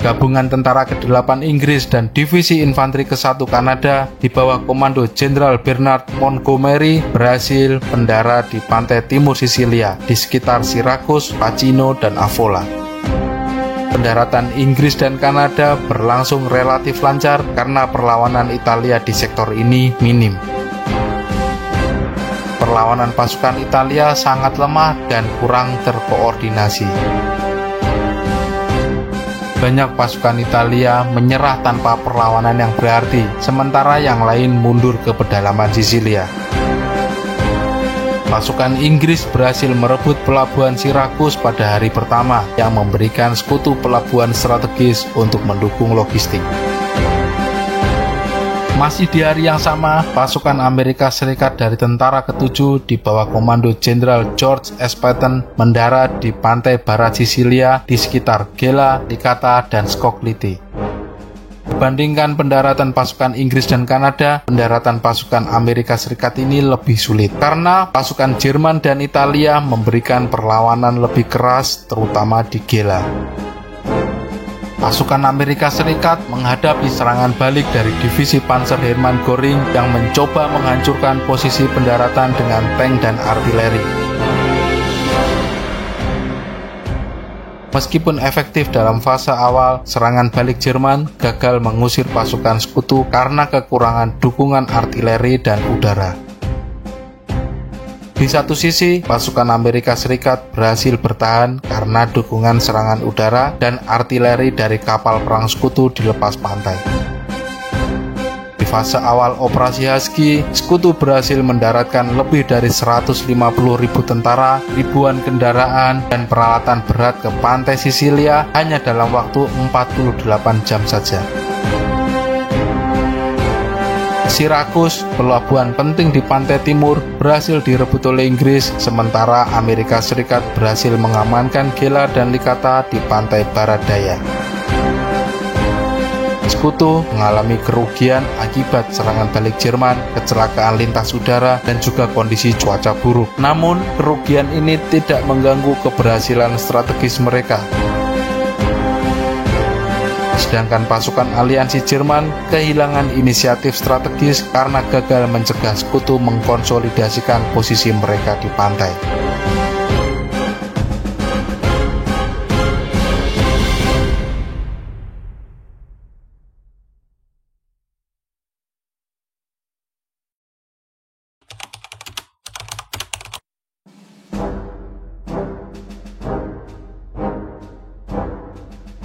Gabungan Tentara ke-8 Inggris dan Divisi Infanteri ke-1 Kanada di bawah komando Jenderal Bernard Montgomery berhasil mendarat di pantai timur Sisilia di sekitar Syracuse, Pacino, dan Avola. Pendaratan Inggris dan Kanada berlangsung relatif lancar karena perlawanan Italia di sektor ini minim. Perlawanan pasukan Italia sangat lemah dan kurang terkoordinasi. Banyak pasukan Italia menyerah tanpa perlawanan yang berarti, sementara yang lain mundur ke pedalaman Sisilia. Pasukan Inggris berhasil merebut pelabuhan Syracuse pada hari pertama, yang memberikan Sekutu pelabuhan strategis untuk mendukung logistik. Masih di hari yang sama, pasukan Amerika Serikat dari Tentara ke-7 di bawah komando Jenderal George S. Patton mendarat di pantai barat Sisilia di sekitar Gela, Licata, dan Scogliti. Dibandingkan pendaratan pasukan Inggris dan Kanada, pendaratan pasukan Amerika Serikat ini lebih sulit karena pasukan Jerman dan Italia memberikan perlawanan lebih keras, terutama di Gela. Pasukan Amerika Serikat menghadapi serangan balik dari divisi Panzer Hermann Göring yang mencoba menghancurkan posisi pendaratan dengan tank dan artileri. Meskipun efektif dalam fase awal, serangan balik Jerman gagal mengusir pasukan sekutu karena kekurangan dukungan artileri dan udara. Di satu sisi, pasukan Amerika Serikat berhasil bertahan karena dukungan serangan udara dan artileri dari kapal perang sekutu di lepas pantai. Di fase awal operasi Husky, sekutu berhasil mendaratkan lebih dari 150.000 tentara, ribuan kendaraan, dan peralatan berat ke pantai Sisilia hanya dalam waktu 48 jam saja. Syracuse, pelabuhan penting di pantai timur, berhasil direbut oleh Inggris, sementara Amerika Serikat berhasil mengamankan Gela dan Licata di pantai barat daya. Sekutu mengalami kerugian akibat serangan balik Jerman, kecelakaan lintas udara, dan juga kondisi cuaca buruk. Namun, kerugian ini tidak mengganggu keberhasilan strategis mereka. Sedangkan pasukan aliansi Jerman kehilangan inisiatif strategis karena gagal mencegah sekutu mengkonsolidasikan posisi mereka di pantai.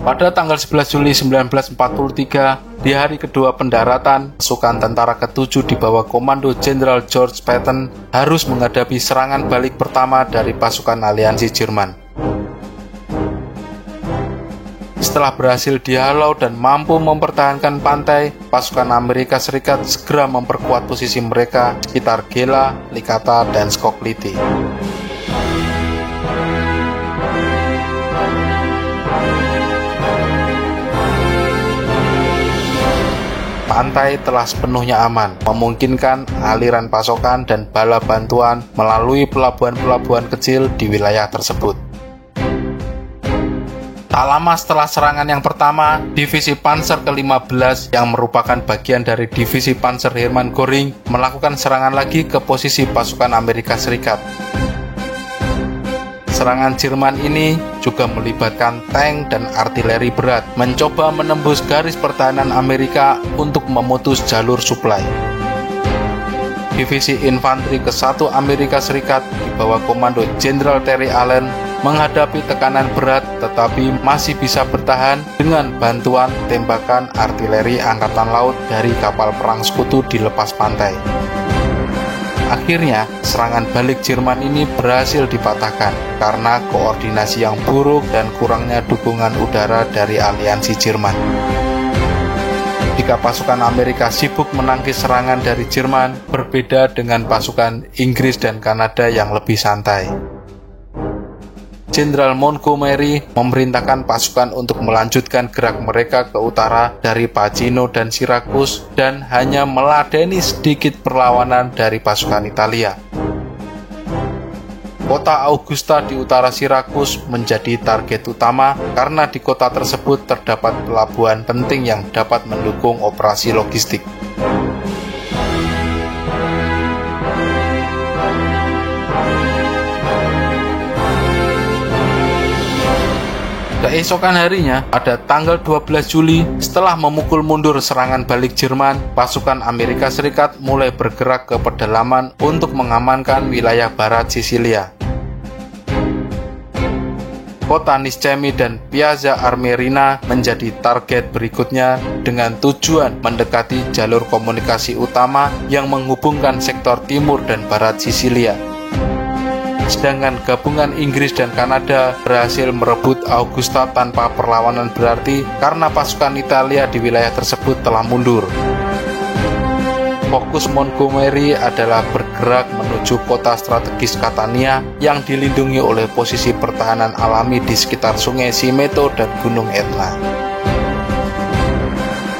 Pada tanggal 11 Juli 1943, di hari kedua pendaratan, pasukan tentara ke-7 di bawah komando Jenderal George Patton harus menghadapi serangan balik pertama dari pasukan aliansi Jerman. Setelah berhasil dihalau dan mampu mempertahankan pantai, pasukan Amerika Serikat segera memperkuat posisi mereka sekitar Gela, Licata, dan Scogliti. Pantai telah sepenuhnya aman, memungkinkan aliran pasokan dan bala bantuan melalui pelabuhan-pelabuhan kecil di wilayah tersebut. Tak lama setelah serangan yang pertama, divisi Panzer ke-15 yang merupakan bagian dari divisi Panzer Hermann Göring melakukan serangan lagi ke posisi pasukan Amerika Serikat. Serangan Jerman ini juga melibatkan tank dan artileri berat, mencoba menembus garis pertahanan Amerika untuk memutus jalur suplai. Divisi Infanteri ke-1 Amerika Serikat di bawah komando Jenderal Terry Allen menghadapi tekanan berat tetapi masih bisa bertahan dengan bantuan tembakan artileri Angkatan Laut dari kapal perang sekutu di lepas pantai. Akhirnya, serangan balik Jerman ini berhasil dipatahkan karena koordinasi yang buruk dan kurangnya dukungan udara dari aliansi Jerman. Jika pasukan Amerika sibuk menangkis serangan dari Jerman, berbeda dengan pasukan Inggris dan Kanada yang lebih santai. Jenderal Montgomery memerintahkan pasukan untuk melanjutkan gerak mereka ke utara dari Pacino dan Syracuse dan hanya meladeni sedikit perlawanan dari pasukan Italia. Kota Augusta di utara Syracuse menjadi target utama karena di kota tersebut terdapat pelabuhan penting yang dapat mendukung operasi logistik. Keesokan harinya, pada tanggal 12 Juli, setelah memukul mundur serangan balik Jerman, pasukan Amerika Serikat mulai bergerak ke pedalaman untuk mengamankan wilayah barat Sisilia. Kota Niscemi dan Piazza Armerina menjadi target berikutnya dengan tujuan mendekati jalur komunikasi utama yang menghubungkan sektor timur dan barat Sisilia. Sedangkan gabungan Inggris dan Kanada berhasil merebut Augusta tanpa perlawanan berarti karena pasukan Italia di wilayah tersebut telah mundur. Fokus Montgomery adalah bergerak menuju kota strategis Catania yang dilindungi oleh posisi pertahanan alami di sekitar Sungai Simeto dan Gunung Etna.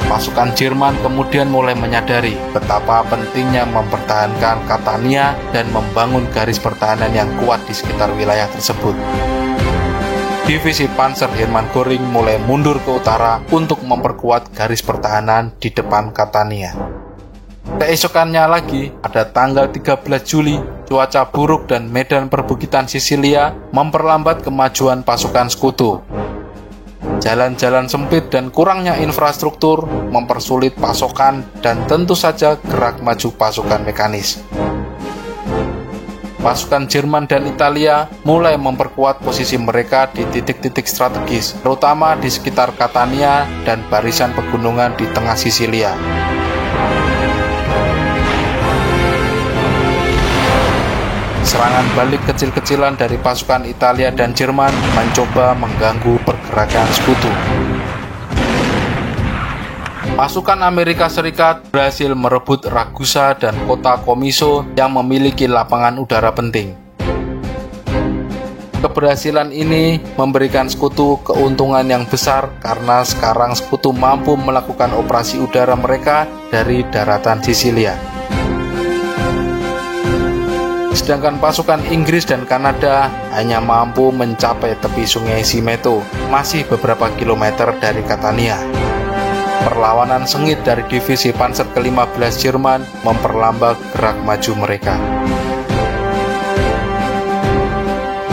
Pasukan Jerman kemudian mulai menyadari betapa pentingnya mempertahankan Catania dan membangun garis pertahanan yang kuat di sekitar wilayah tersebut. Divisi Panzer Hermann Göring mulai mundur ke utara untuk memperkuat garis pertahanan di depan Catania. Keesokannya lagi, pada tanggal 13 Juli, cuaca buruk dan medan perbukitan Sisilia memperlambat kemajuan pasukan sekutu. Jalan-jalan sempit dan kurangnya infrastruktur mempersulit pasokan dan tentu saja gerak maju pasukan mekanis. Pasukan Jerman dan Italia mulai memperkuat posisi mereka di titik-titik strategis, terutama di sekitar Catania dan barisan pegunungan di tengah Sisilia. Serangan balik kecil-kecilan dari pasukan Italia dan Jerman mencoba mengganggu pergerakan sekutu. Pasukan Amerika Serikat berhasil merebut Ragusa dan kota Comiso yang memiliki lapangan udara penting. Keberhasilan ini memberikan sekutu keuntungan yang besar karena sekarang sekutu mampu melakukan operasi udara mereka dari daratan Sisilia. Sedangkan pasukan Inggris dan Kanada hanya mampu mencapai tepi Sungai Simeto, masih beberapa kilometer dari Catania. Perlawanan sengit dari divisi Panzer ke-15 Jerman memperlambat gerak maju mereka.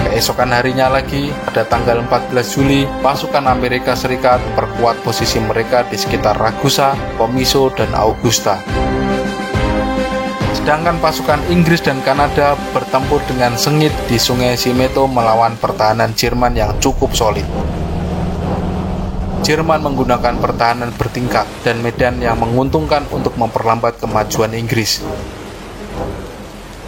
Keesokan harinya lagi, pada tanggal 14 Juli, pasukan Amerika Serikat memperkuat posisi mereka di sekitar Ragusa, Comiso, dan Augusta. Sedangkan pasukan Inggris dan Kanada bertempur dengan sengit di Sungai Simeto melawan pertahanan Jerman yang cukup solid. Jerman menggunakan pertahanan bertingkat dan medan yang menguntungkan untuk memperlambat kemajuan Inggris.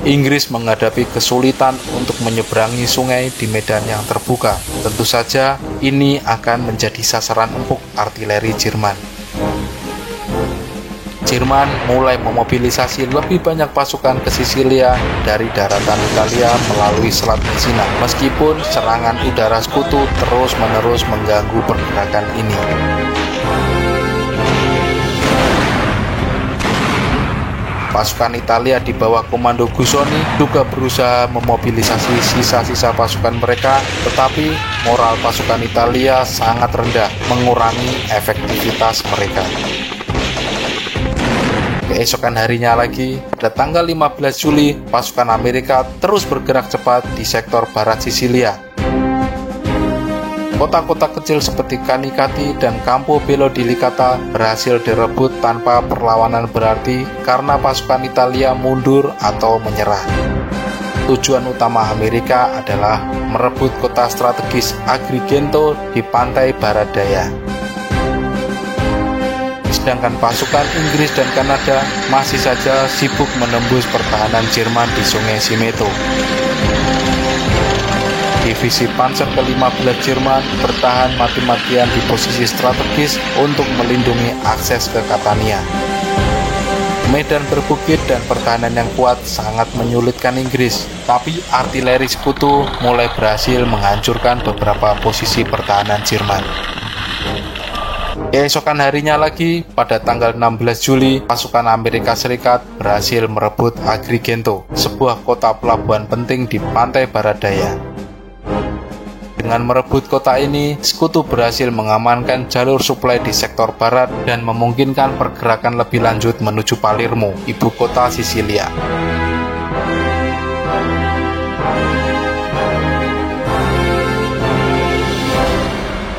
Inggris menghadapi kesulitan untuk menyeberangi sungai di medan yang terbuka. Tentu saja ini akan menjadi sasaran empuk artileri Jerman. Jerman mulai memobilisasi lebih banyak pasukan ke Sisilia dari daratan Italia melalui Selat Messina, meskipun serangan udara sekutu terus-menerus mengganggu pergerakan ini. Pasukan Italia di bawah komando Guzzoni juga berusaha memobilisasi sisa-sisa pasukan mereka, tetapi moral pasukan Italia sangat rendah, mengurangi efektivitas mereka. Keesokan harinya lagi, pada tanggal 15 Juli, pasukan Amerika terus bergerak cepat di sektor barat Sisilia. Kota-kota kecil seperti Canicattì dan Campo Bello di Licata berhasil direbut tanpa perlawanan berarti karena pasukan Italia mundur atau menyerah. Tujuan utama Amerika adalah merebut kota strategis Agrigento di pantai barat daya. Sedangkan pasukan Inggris dan Kanada masih saja sibuk menembus pertahanan Jerman di Sungai Simeto. Divisi Panzer ke-15 Jerman bertahan mati-matian di posisi strategis untuk melindungi akses ke Catania. Medan berbukit dan pertahanan yang kuat sangat menyulitkan Inggris, tapi artileri sekutu mulai berhasil menghancurkan beberapa posisi pertahanan Jerman. Keesokan harinya lagi, pada tanggal 16 Juli, pasukan Amerika Serikat berhasil merebut Agrigento, sebuah kota pelabuhan penting di pantai barat daya. Dengan merebut kota ini, sekutu berhasil mengamankan jalur suplai di sektor barat dan memungkinkan pergerakan lebih lanjut menuju Palermo, ibu kota Sisilia.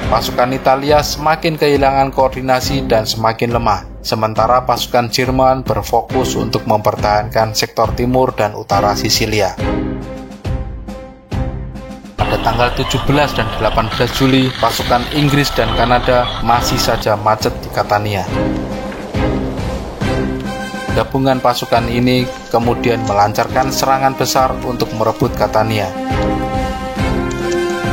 Pasukan Italia semakin kehilangan koordinasi dan semakin lemah, sementara pasukan Jerman berfokus untuk mempertahankan sektor timur dan utara Sisilia. Pada tanggal 17 dan 18 Juli, pasukan Inggris dan Kanada masih saja macet di Catania. Gabungan pasukan ini kemudian melancarkan serangan besar untuk merebut Catania.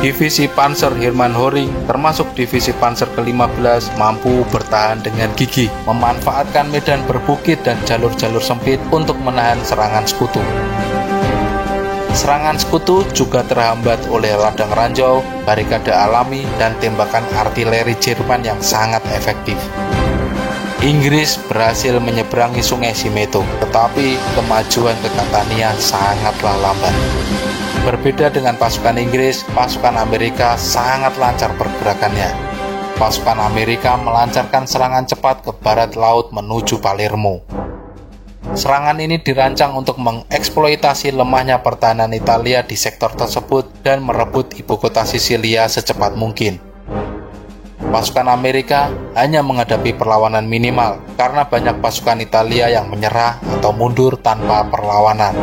Divisi Panzer Hermann Göring, termasuk divisi Panzer ke-15, mampu bertahan dengan gigih, memanfaatkan medan berbukit dan jalur-jalur sempit untuk menahan serangan sekutu. Serangan sekutu juga terhambat oleh ladang ranjau, barikade alami, dan tembakan artileri Jerman yang sangat efektif. Inggris berhasil menyeberangi sungai Simeto, tetapi kemajuan ke Catania sangatlah lambat. Berbeda dengan pasukan Inggris, pasukan Amerika sangat lancar pergerakannya. Pasukan Amerika melancarkan serangan cepat ke barat laut menuju Palermo. Serangan ini dirancang untuk mengeksploitasi lemahnya pertahanan Italia di sektor tersebut dan merebut ibu kota Sisilia secepat mungkin. Pasukan Amerika hanya menghadapi perlawanan minimal karena banyak pasukan Italia yang menyerah atau mundur tanpa perlawanan.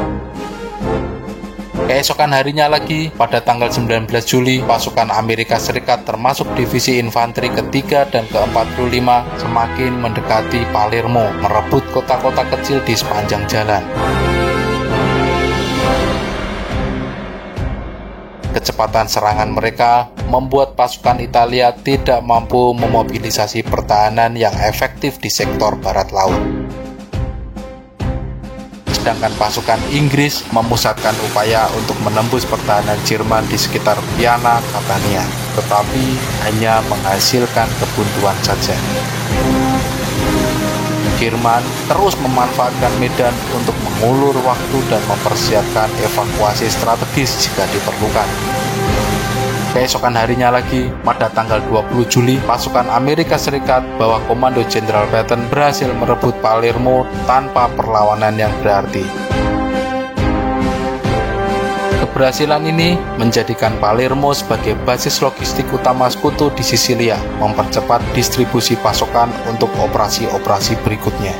Keesokan harinya lagi, pada tanggal 19 Juli, pasukan Amerika Serikat termasuk divisi infanteri ketiga dan ke-45 semakin mendekati Palermo, merebut kota-kota kecil di sepanjang jalan. Kecepatan serangan mereka membuat pasukan Italia tidak mampu memobilisasi pertahanan yang efektif di sektor barat laut. Sedangkan pasukan Inggris memusatkan upaya untuk menembus pertahanan Jerman di sekitar Piana Catania, tetapi hanya menghasilkan kebuntuan saja. Jerman terus memanfaatkan medan untuk mengulur waktu dan mempersiapkan evakuasi strategis jika diperlukan. Keesokan harinya lagi, pada tanggal 20 Juli, pasukan Amerika Serikat bawah komando Jenderal Patton berhasil merebut Palermo tanpa perlawanan yang berarti. Keberhasilan ini menjadikan Palermo sebagai basis logistik utama sekutu di Sisilia, mempercepat distribusi pasokan untuk operasi-operasi berikutnya.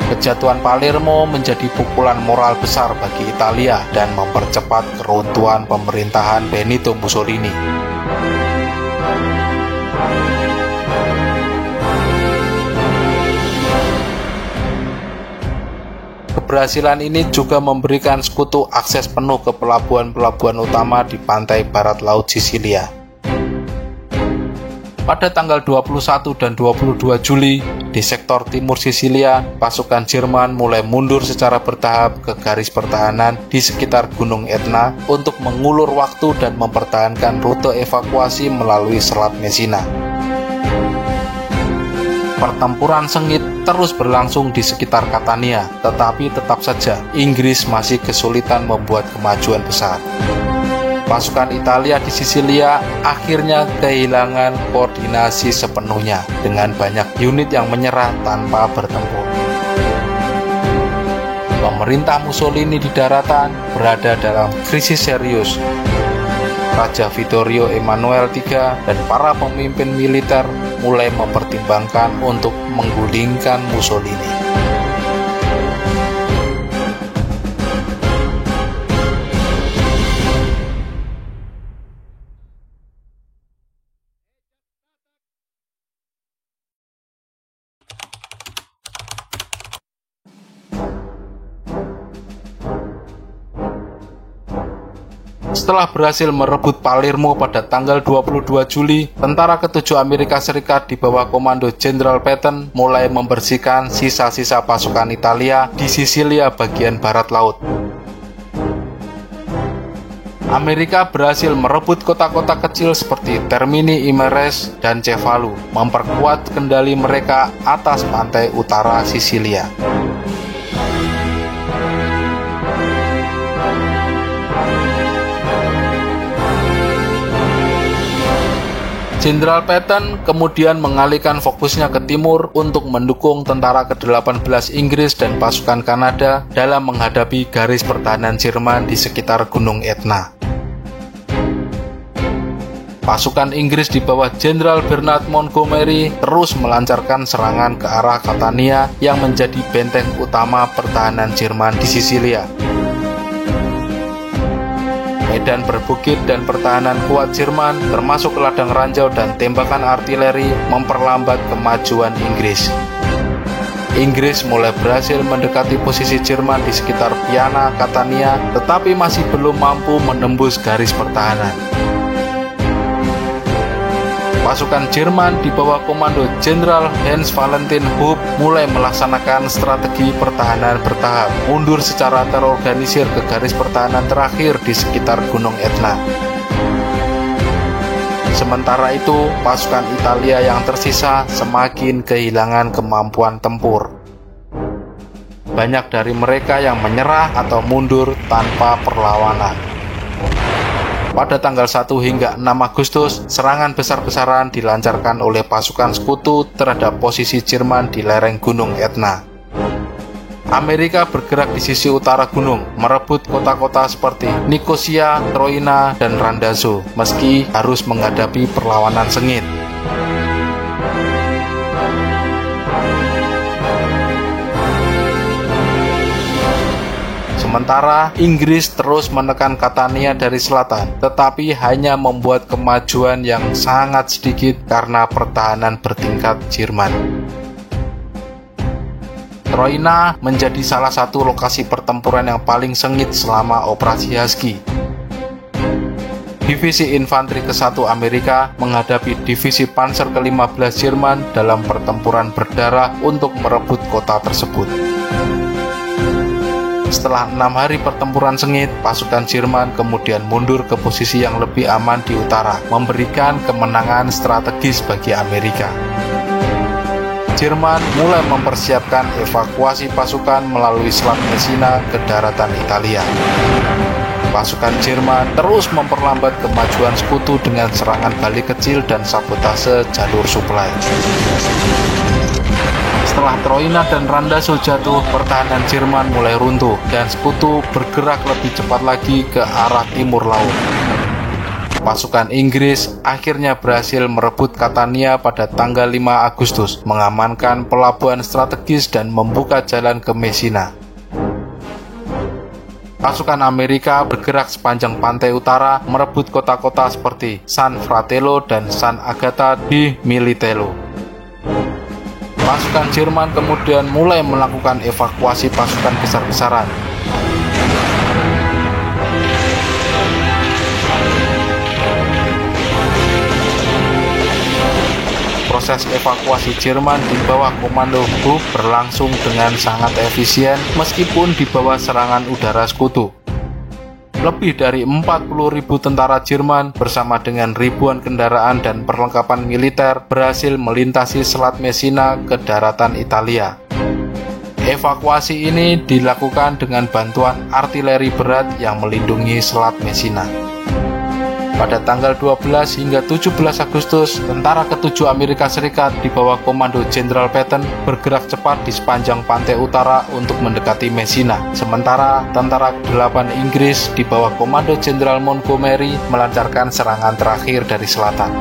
Kejatuhan Palermo menjadi pukulan moral besar bagi Italia dan mempercepat keruntuhan pemerintahan Benito Mussolini. Keberhasilan ini juga memberikan sekutu akses penuh ke pelabuhan-pelabuhan utama di pantai barat laut Sisilia. Pada tanggal 21 dan 22 Juli, di sektor timur Sisilia, pasukan Jerman mulai mundur secara bertahap ke garis pertahanan di sekitar Gunung Etna untuk mengulur waktu dan mempertahankan rute evakuasi melalui Selat Messina. Pertempuran sengit terus berlangsung di sekitar Catania, tetapi tetap saja Inggris masih kesulitan membuat kemajuan besar. Pasukan Italia di Sisilia akhirnya kehilangan koordinasi sepenuhnya dengan banyak unit yang menyerah tanpa bertempur. Pemerintah Mussolini di daratan berada dalam krisis serius. Raja Vittorio Emanuele III dan para pemimpin militer mulai mempertimbangkan untuk menggulingkan Mussolini. Setelah berhasil merebut Palermo pada tanggal 22 Juli, tentara ke-7 Amerika Serikat di bawah komando Jenderal Patton mulai membersihkan sisa-sisa pasukan Italia di Sisilia bagian barat laut. Amerika berhasil merebut kota-kota kecil seperti Termini Imerese dan Cefalù, memperkuat kendali mereka atas pantai utara Sisilia. Jenderal Patton kemudian mengalihkan fokusnya ke timur untuk mendukung tentara ke-18 Inggris dan pasukan Kanada dalam menghadapi garis pertahanan Jerman di sekitar Gunung Etna. Pasukan Inggris di bawah Jenderal Bernard Montgomery terus melancarkan serangan ke arah Catania yang menjadi benteng utama pertahanan Jerman di Sisilia. Medan berbukit dan pertahanan kuat Jerman, termasuk ladang ranjau dan tembakan artileri, memperlambat kemajuan Inggris. Inggris mulai berhasil mendekati posisi Jerman di sekitar Piana Catania, tetapi masih belum mampu menembus garis pertahanan. Pasukan Jerman di bawah komando Jenderal Hans Valentin Hub mulai melaksanakan strategi pertahanan bertahap, mundur secara terorganisir ke garis pertahanan terakhir di sekitar Gunung Etna. Sementara itu, pasukan Italia yang tersisa semakin kehilangan kemampuan tempur. Banyak dari mereka yang menyerah atau mundur tanpa perlawanan. Pada tanggal 1 hingga 6 Agustus, serangan besar-besaran dilancarkan oleh pasukan sekutu terhadap posisi Jerman di lereng Gunung Etna. Amerika bergerak di sisi utara gunung, merebut kota-kota seperti Nikosia, Troina, dan Randazzo, meski harus menghadapi perlawanan sengit. Sementara Inggris terus menekan Catania dari selatan, tetapi hanya membuat kemajuan yang sangat sedikit karena pertahanan bertingkat Jerman. Troina menjadi salah satu lokasi pertempuran yang paling sengit selama Operasi Husky. Divisi Infanteri ke-1 Amerika menghadapi Divisi Panzer ke-15 Jerman dalam pertempuran berdarah untuk merebut kota tersebut. Setelah 6 hari pertempuran sengit, pasukan Jerman kemudian mundur ke posisi yang lebih aman di utara, memberikan kemenangan strategis bagi Amerika. Jerman mulai mempersiapkan evakuasi pasukan melalui Selat Messina ke daratan Italia. Pasukan Jerman terus memperlambat kemajuan sekutu dengan serangan balik kecil dan sabotase jalur suplai. Setelah Troina dan Randazzo jatuh, pertahanan Jerman mulai runtuh dan sekutu bergerak lebih cepat lagi ke arah timur laut. Pasukan Inggris akhirnya berhasil merebut Catania pada tanggal 5 Agustus, mengamankan pelabuhan strategis dan membuka jalan ke Messina. Pasukan Amerika bergerak sepanjang pantai utara, merebut kota-kota seperti San Fratello dan San Agata di Militello. Pasukan Jerman kemudian mulai melakukan evakuasi pasukan besar-besaran. Proses evakuasi Jerman di bawah komando Hub berlangsung dengan sangat efisien meskipun di bawah serangan udara sekutu. Lebih dari 40.000 tentara Jerman bersama dengan ribuan kendaraan dan perlengkapan militer berhasil melintasi Selat Messina ke daratan Italia. Evakuasi ini dilakukan dengan bantuan artileri berat yang melindungi Selat Messina. Pada tanggal 12 hingga 17 Agustus, tentara ke-7 Amerika Serikat di bawah komando Jenderal Patton bergerak cepat di sepanjang pantai utara untuk mendekati Messina. Sementara tentara ke-8 Inggris di bawah komando Jenderal Montgomery melancarkan serangan terakhir dari selatan.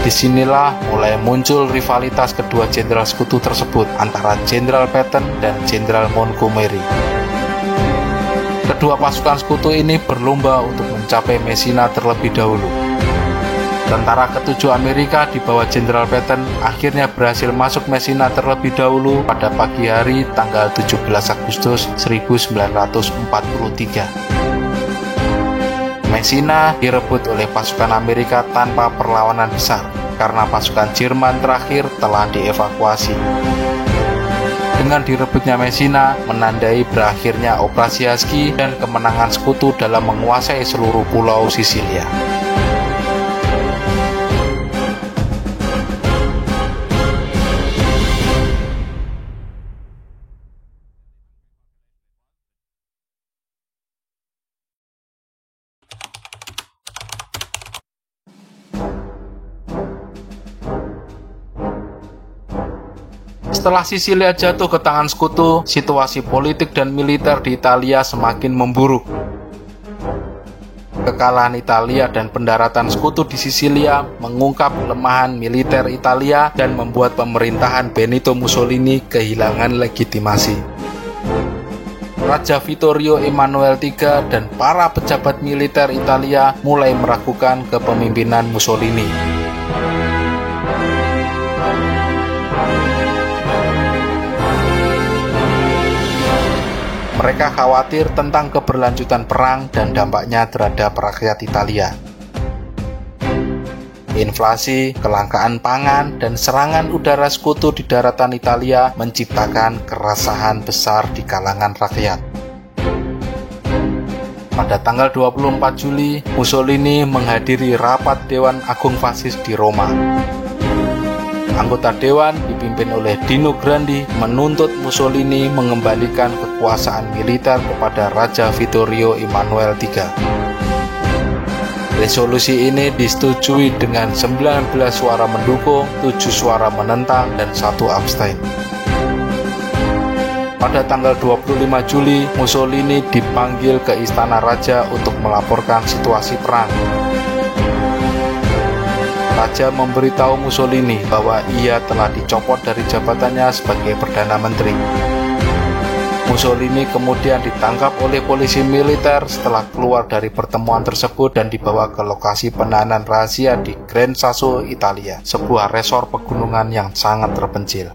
Disinilah mulai muncul rivalitas kedua jenderal sekutu tersebut antara Jenderal Patton dan Jenderal Montgomery. Kedua pasukan sekutu ini berlomba untuk mencapai Messina terlebih dahulu. Tentara ke-7 Amerika di bawah Jenderal Patton akhirnya berhasil masuk Messina terlebih dahulu pada pagi hari tanggal 17 Agustus 1943. Messina direbut oleh pasukan Amerika tanpa perlawanan besar karena pasukan Jerman terakhir telah dievakuasi. Dengan direbutnya Messina menandai berakhirnya Operasi Husky dan kemenangan sekutu dalam menguasai seluruh pulau Sisilia. Setelah Sisilia jatuh ke tangan sekutu, situasi politik dan militer di Italia semakin memburuk. Kekalahan Italia dan pendaratan sekutu di Sisilia mengungkap kelemahan militer Italia dan membuat pemerintahan Benito Mussolini kehilangan legitimasi. Raja Vittorio Emanuele III dan para pejabat militer Italia mulai meragukan kepemimpinan Mussolini. Mereka khawatir tentang keberlanjutan perang dan dampaknya terhadap rakyat Italia. Inflasi, kelangkaan pangan, dan serangan udara sekutu di daratan Italia menciptakan keresahan besar di kalangan rakyat. Pada tanggal 24 Juli, Mussolini menghadiri rapat Dewan Agung Fasis di Roma. Anggota dewan dipimpin oleh Dino Grandi menuntut Mussolini mengembalikan kekuasaan militer kepada Raja Vittorio Emanuele III. Resolusi ini disetujui dengan 19 suara mendukung, 7 suara menentang, dan 1 abstain. Pada tanggal 25 Juli, Mussolini dipanggil ke Istana Raja untuk melaporkan situasi perang. Raja memberitahu Mussolini bahwa ia telah dicopot dari jabatannya sebagai Perdana Menteri. Mussolini kemudian ditangkap oleh polisi militer setelah keluar dari pertemuan tersebut dan dibawa ke lokasi penahanan rahasia di Gran Sasso, Italia, sebuah resor pegunungan yang sangat terpencil.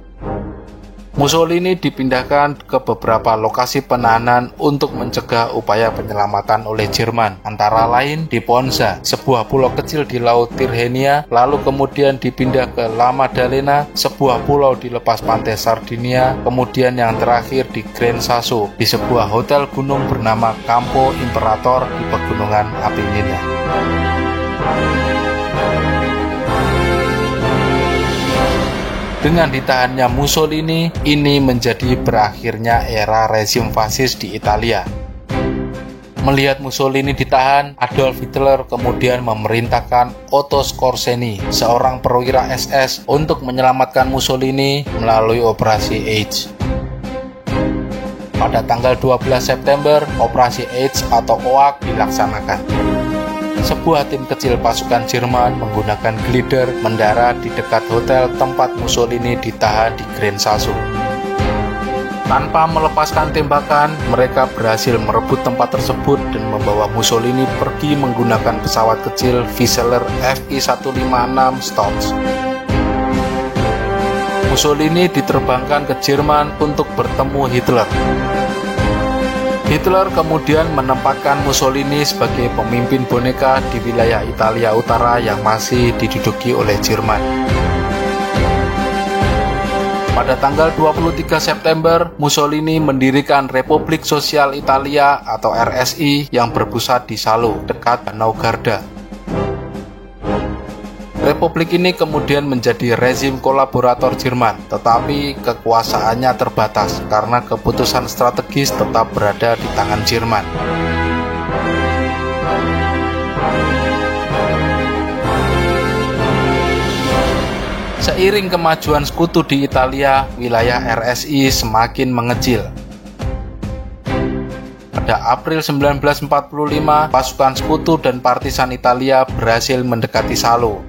Mussolini dipindahkan ke beberapa lokasi penahanan untuk mencegah upaya penyelamatan oleh Jerman, antara lain di Ponza, sebuah pulau kecil di Laut Tirrenia, lalu kemudian dipindah ke La Maddalena, sebuah pulau di lepas pantai Sardinia, kemudian yang terakhir di Gran Sasso, di sebuah hotel gunung bernama Campo Imperator di Pegunungan Apennine. Dengan ditahannya Mussolini, ini menjadi berakhirnya era rezim fasis di Italia. Melihat Mussolini ditahan, Adolf Hitler kemudian memerintahkan Otto Skorzeny, seorang perwira SS, untuk menyelamatkan Mussolini melalui Operasi H. Pada tanggal 12 September, Operasi H atau OAK dilaksanakan. Sebuah tim kecil pasukan Jerman menggunakan glider mendarat di dekat hotel tempat Mussolini ditahan di Gran Sasso. Tanpa melepaskan tembakan, mereka berhasil merebut tempat tersebut dan membawa Mussolini pergi menggunakan pesawat kecil Viseler FI-156 Stotz. Mussolini diterbangkan ke Jerman untuk bertemu Hitler. Hitler kemudian menempatkan Mussolini sebagai pemimpin boneka di wilayah Italia Utara yang masih diduduki oleh Jerman. Pada tanggal 23 September, Mussolini mendirikan Republik Sosial Italia atau RSI yang berpusat di Salo, dekat Danau Garda. Republik ini kemudian menjadi rezim kolaborator Jerman, tetapi kekuasaannya terbatas karena keputusan strategis tetap berada di tangan Jerman. Seiring kemajuan sekutu di Italia, wilayah RSI semakin mengecil. Pada April 1945, pasukan sekutu dan partisan Italia berhasil mendekati Salo.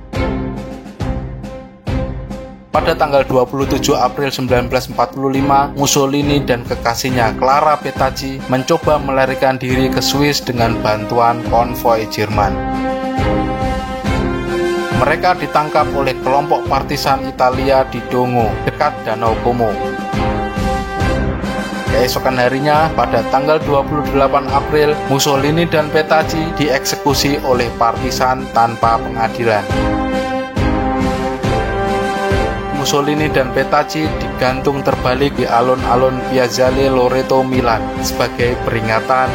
Pada tanggal 27 April 1945, Mussolini dan kekasihnya Clara Petacci mencoba melarikan diri ke Swiss dengan bantuan konvoi Jerman. Mereka ditangkap oleh kelompok partisan Italia di Dongo, dekat Danau Como. Keesokan harinya, pada tanggal 28 April, Mussolini dan Petacci dieksekusi oleh partisan tanpa pengadilan. Mussolini dan Petacci digantung terbalik di alun-alun Piazzale Loreto, Milan sebagai peringatan